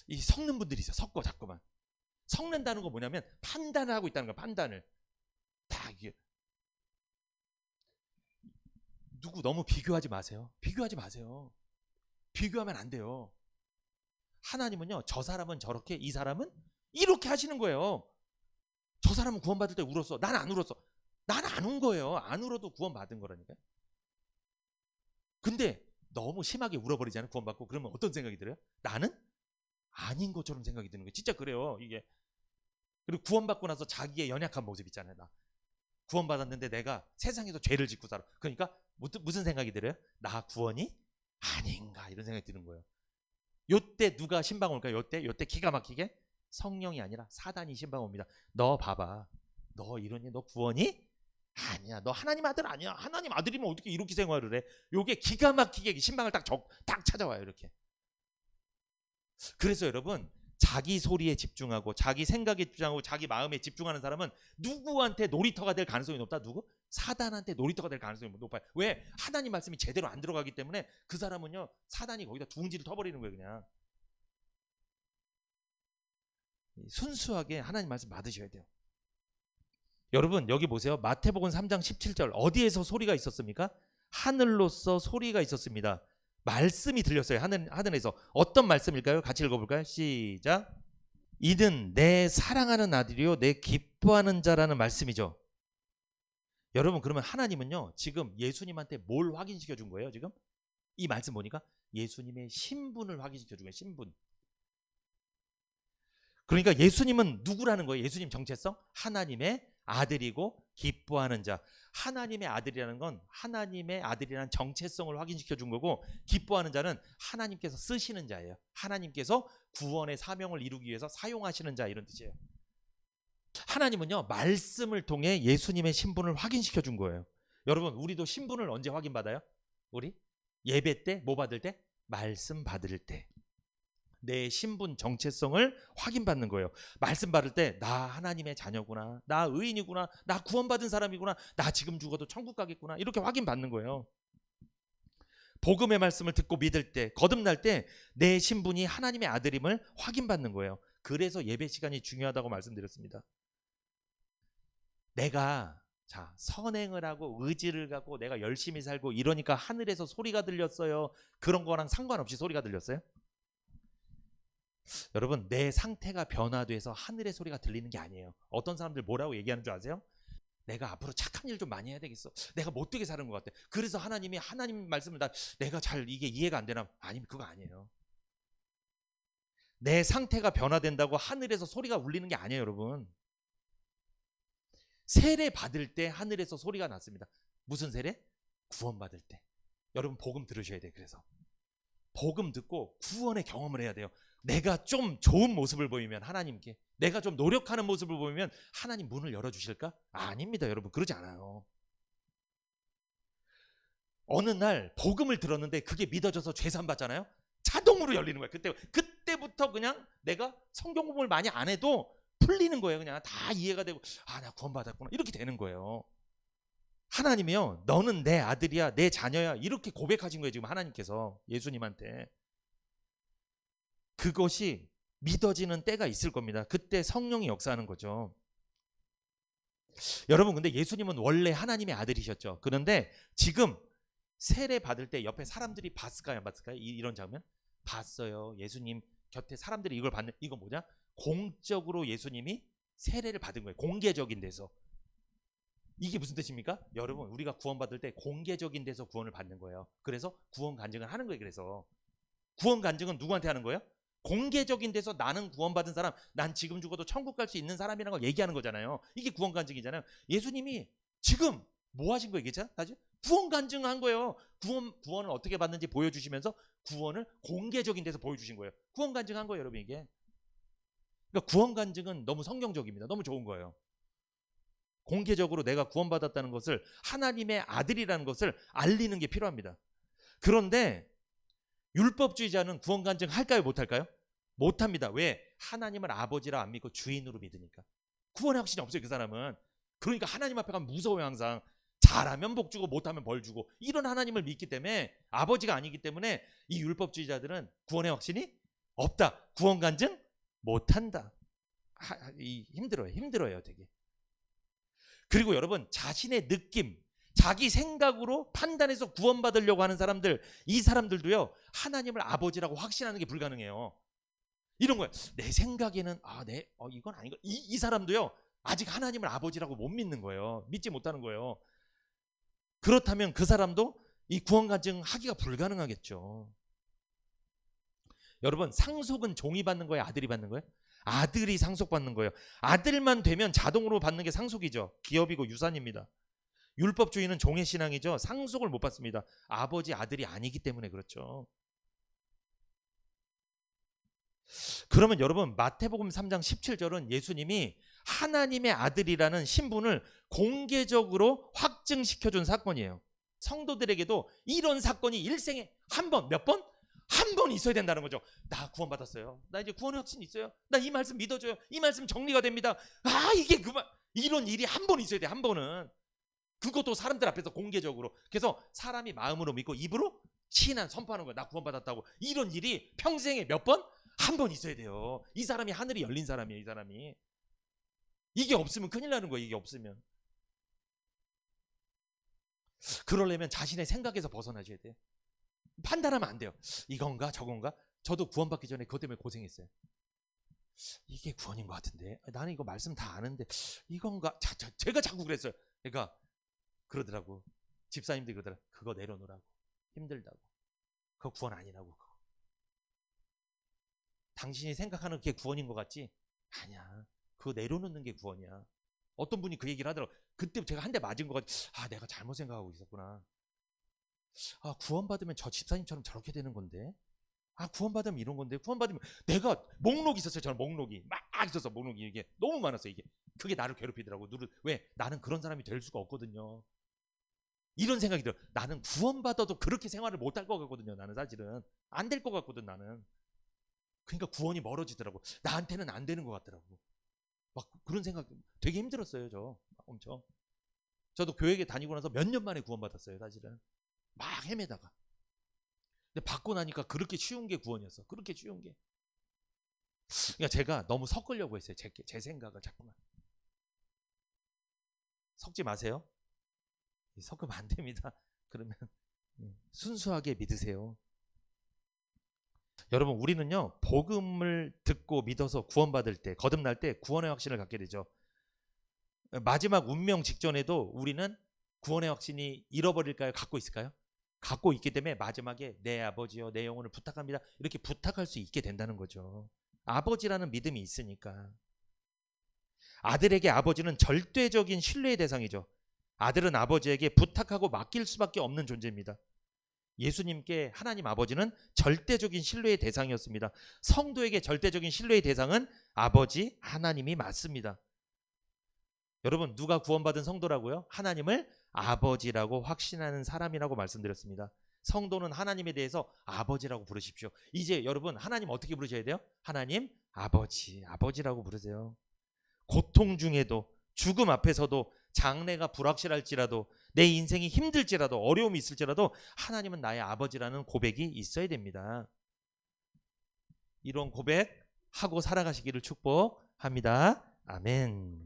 이 섞는 분들이 있어. 섞어 자꾸만. 섞는다는 거 뭐냐면 판단을 하고 있다는 거야. 판단을. 다 이게. 누구 너무 비교하지 마세요. 비교하지 마세요. 비교하면 안 돼요. 하나님은요. 저 사람은 저렇게, 이 사람은 이렇게 하시는 거예요. 저 사람은 구원받을 때 울었어. 난 안 울었어. 난 안 운 거예요. 안 울어도 구원받은 거라니까. 근데 너무 심하게 울어버리잖아요. 구원받고. 그러면 어떤 생각이 들어요? 나는 아닌 것처럼 생각이 드는 거예요. 진짜 그래요. 이게. 그리고 구원받고 나서 자기의 연약한 모습 있잖아요. 나 구원받았는데 내가 세상에서 죄를 짓고 살아. 그러니까 무슨 생각이 들어요? 나 구원이 아닌가 이런 생각이 드는 거예요. 요때 누가 신방 올까요? 요때 기가 막히게 성령이 아니라 사단이 신방 옵니다. 너 봐봐. 너 이러니 너 구원이 아니야. 너 하나님 아들 아니야. 하나님 아들이면 어떻게 이렇게 생활을 해? 요게 기가 막히게 신방을 딱 찾아와요. 이렇게. 그래서 여러분 자기 소리에 집중하고 자기 생각에 집중하고 자기 마음에 집중하는 사람은 누구한테 놀이터가 될 가능성이 높다? 누구? 사단한테 놀이터가 될 가능성이 높아요. 왜? 하나님 말씀이 제대로 안 들어가기 때문에 그 사람은요 사단이 거기다 둥지를 터버리는 거예요. 그냥. 순수하게 하나님 말씀 받으셔야 돼요. 여러분 여기 보세요. 마태복음 3장 17절 어디에서 소리가 있었습니까? 하늘로서 소리가 있었습니다. 말씀이 들렸어요. 하늘에서. 어떤 말씀일까요? 같이 읽어볼까요? 시작. 이는 내 사랑하는 아들이요 내 기뻐하는 자라는 말씀이죠. 여러분 그러면 하나님은요 지금 예수님한테 뭘 확인시켜 준 거예요? 지금 이 말씀 보니까 예수님의 신분을 확인시켜 준 거예요. 신분. 그러니까 예수님은 누구라는 거예요? 예수님 정체성? 하나님의 아들이고 기뻐하는 자. 하나님의 아들이라는 건 하나님의 아들이라는 정체성을 확인시켜 준 거고, 기뻐하는 자는 하나님께서 쓰시는 자예요. 하나님께서 구원의 사명을 이루기 위해서 사용하시는 자, 이런 뜻이에요. 하나님은요 말씀을 통해 예수님의 신분을 확인시켜 준 거예요. 여러분 우리도 신분을 언제 확인받아요? 우리 예배 때, 뭐 받을 때? 말씀 받을 때. 내 신분 정체성을 확인받는 거예요. 말씀 받을 때 나 하나님의 자녀구나, 나 의인이구나, 나 구원받은 사람이구나, 나 지금 죽어도 천국 가겠구나, 이렇게 확인받는 거예요. 복음의 말씀을 듣고 믿을 때, 거듭날 때 내 신분이 하나님의 아들임을 확인받는 거예요. 그래서 예배 시간이 중요하다고 말씀드렸습니다. 내가 선행을 하고 의지를 갖고 내가 열심히 살고 이러니까 하늘에서 소리가 들렸어요. 그런 거랑 상관없이 소리가 들렸어요? 여러분 내 상태가 변화돼서 하늘의 소리가 들리는 게 아니에요. 어떤 사람들 뭐라고 얘기하는 줄 아세요? 내가 앞으로 착한 일 좀 많이 해야 되겠어. 내가 못되게 사는 것 같아. 그래서 하나님이 하나님 말씀을 내가 잘 이게 이해가 안 되나? 아니면 그거 아니에요. 내 상태가 변화된다고 하늘에서 소리가 울리는 게 아니에요. 여러분 세례 받을 때 하늘에서 소리가 났습니다. 무슨 세례? 구원 받을 때. 여러분 복음 들으셔야 돼요. 그래서 복음 듣고 구원의 경험을 해야 돼요. 내가 좀 좋은 모습을 보이면 하나님께, 내가 좀 노력하는 모습을 보이면 하나님 문을 열어주실까? 아닙니다, 여러분. 그러지 않아요. 어느 날 복음을 들었는데 그게 믿어져서 죄산 받잖아요. 자동으로 열리는 거예요. 그때부터 그냥 내가 성경 공부를 많이 안 해도 풀리는 거예요. 그냥 다 이해가 되고, 아, 나 구원받았구나, 이렇게 되는 거예요. 하나님이요, 너는 내 아들이야, 내 자녀야, 이렇게 고백하신 거예요, 지금 하나님께서 예수님한테. 그것이 믿어지는 때가 있을 겁니다. 그때 성령이 역사하는 거죠. 여러분, 근데 예수님은 원래 하나님의 아들이셨죠. 그런데 지금 세례 받을 때 옆에 사람들이 봤을까요, 안 봤을까요? 이런 장면 봤어요. 예수님 곁에 사람들이 이걸 받는, 이거 뭐냐? 공적으로 예수님이 세례를 받은 거예요. 공개적인 데서. 이게 무슨 뜻입니까? 여러분, 우리가 구원받을 때 공개적인 데서 구원을 받는 거예요. 그래서 구원 간증을 하는 거예요. 그래서 구원 간증은 누구한테 하는 거예요? 공개적인 데서 나는 구원받은 사람, 난 지금 죽어도 천국 갈 수 있는 사람이라는 걸 얘기하는 거잖아요. 이게 구원 간증이잖아요. 예수님이 지금 뭐 하신 거예요? 이게 사실 구원 간증한 거예요. 구원을 어떻게 받는지 보여주시면서 구원을 공개적인 데서 보여주신 거예요. 구원 간증한 거예요, 여러분. 이게 그러니까 구원 간증은 너무 성경적입니다. 너무 좋은 거예요. 공개적으로 내가 구원받았다는 것을, 하나님의 아들이라는 것을 알리는 게 필요합니다. 그런데 율법주의자는 구원 간증 할까요, 못할까요? 못합니다. 왜? 하나님을 아버지라 안 믿고 주인으로 믿으니까. 구원의 확신이 없어요, 그 사람은. 그러니까 하나님 앞에 가면 무서워요. 항상 잘하면 복 주고 못하면 벌 주고, 이런 하나님을 믿기 때문에, 아버지가 아니기 때문에 이 율법주의자들은 구원의 확신이 없다, 구원 간증 못한다. 힘들어요 되게. 그리고 여러분, 자신의 느낌, 자기 생각으로 판단해서 구원받으려고 하는 사람들, 이 사람들도요, 하나님을 아버지라고 확신하는 게 불가능해요. 이런 거예요. 내 생각에는 이건 아닌가. 이 사람도요, 아직 하나님을 아버지라고 못 믿는 거예요. 믿지 못하는 거예요. 그렇다면 그 사람도 이 구원 간증 하기가 불가능하겠죠. 여러분, 상속은 종이 받는 거예요, 아들이 받는 거예요? 아들이 상속받는 거예요. 아들만 되면 자동으로 받는 게 상속이죠. 기업이고 유산입니다. 율법주의는 종의 신앙이죠. 상속을 못 받습니다. 아버지, 아들이 아니기 때문에 그렇죠. 그러면 여러분, 마태복음 3장 17절은 예수님이 하나님의 아들이라는 신분을 공개적으로 확증시켜준 사건이에요. 성도들에게도 이런 사건이 일생에 한 번, 몇 번? 한 번 있어야 된다는 거죠. 나 구원받았어요. 나 이제 구원의 확신이 있어요. 나 이 말씀 믿어줘요. 이 말씀 정리가 됩니다. 이게 그만. 이런 일이 한 번 있어야 돼, 한 번은. 그것도 사람들 앞에서 공개적으로. 그래서 사람이 마음으로 믿고 입으로 신안 선포하는 거야. 나 구원받았다고. 이런 일이 평생에 몇 번? 한 번 있어야 돼요. 이 사람이 하늘이 열린 사람이에요, 이 사람이. 이게 없으면 큰일 나는 거예요, 이게 없으면. 그러려면 자신의 생각에서 벗어나셔야 돼요. 판단하면 안 돼요. 이건가 저건가? 저도 구원받기 전에 그것 때문에 고생했어요. 이게 구원인 것 같은데, 나는 이거 말씀 다 아는데 이건가? 제가 자꾸 그랬어요. 그러니까 그러더라고. 집사님들이 그러더라고. 그거 내려놓으라고. 힘들다고. 그거 구원 아니라고. 그거. 당신이 생각하는 그게 구원인 것 같지? 아니야. 그거 내려놓는 게 구원이야. 어떤 분이 그 얘기를 하더라고. 그때 제가 한 대 맞은 것 같지. 내가 잘못 생각하고 있었구나. 구원받으면 저 집사님처럼 저렇게 되는 건데, 구원받으면 이런 건데, 구원받으면, 내가 목록이 있었어요. 저는 목록이 막 있었어. 목록이 이게 너무 많았어요. 이게 그게 나를 괴롭히더라고. 왜? 나는 그런 사람이 될 수가 없거든요. 이런 생각이 들어요. 나는 구원받아도 그렇게 생활을 못할 것 같거든요. 나는 사실은 안 될 것 같거든, 나는. 그러니까 구원이 멀어지더라고. 나한테는 안 되는 것 같더라고. 막 그런 생각 되게 힘들었어요. 저 엄청. 저도 교회에 다니고 나서 몇 년 만에 구원받았어요, 사실은. 막 헤매다가. 근데 받고 나니까 그렇게 쉬운 게 구원이었어. 그렇게 쉬운 게. 그러니까 제가 너무 섞으려고 했어요. 제 생각을 자꾸만. 섞지 마세요. 섞으면 안 됩니다. 그러면 순수하게 믿으세요. 여러분, 우리는요, 복음을 듣고 믿어서 구원받을 때, 거듭날 때 구원의 확신을 갖게 되죠. 마지막 운명 직전에도 우리는 구원의 확신이 잃어버릴까요? 갖고 있을까요? 갖고 있기 때문에 마지막에 내 아버지여 내 영혼을 부탁합니다, 이렇게 부탁할 수 있게 된다는 거죠. 아버지라는 믿음이 있으니까. 아들에게 아버지는 절대적인 신뢰의 대상이죠. 아들은 아버지에게 부탁하고 맡길 수밖에 없는 존재입니다. 예수님께 하나님 아버지는 절대적인 신뢰의 대상이었습니다. 성도에게 절대적인 신뢰의 대상은 아버지 하나님이 맞습니다. 여러분, 누가 구원받은 성도라고요? 하나님을 아버지라고 확신하는 사람이라고 말씀드렸습니다. 성도는 하나님에 대해서 아버지라고 부르십시오. 이제 여러분, 하나님 어떻게 부르셔야 돼요? 하나님 아버지, 아버지라고 부르세요. 고통 중에도, 죽음 앞에서도, 장래가 불확실할지라도, 내 인생이 힘들지라도, 어려움이 있을지라도 하나님은 나의 아버지라는 고백이 있어야 됩니다. 이런 고백하고 살아가시기를 축복합니다. 아멘.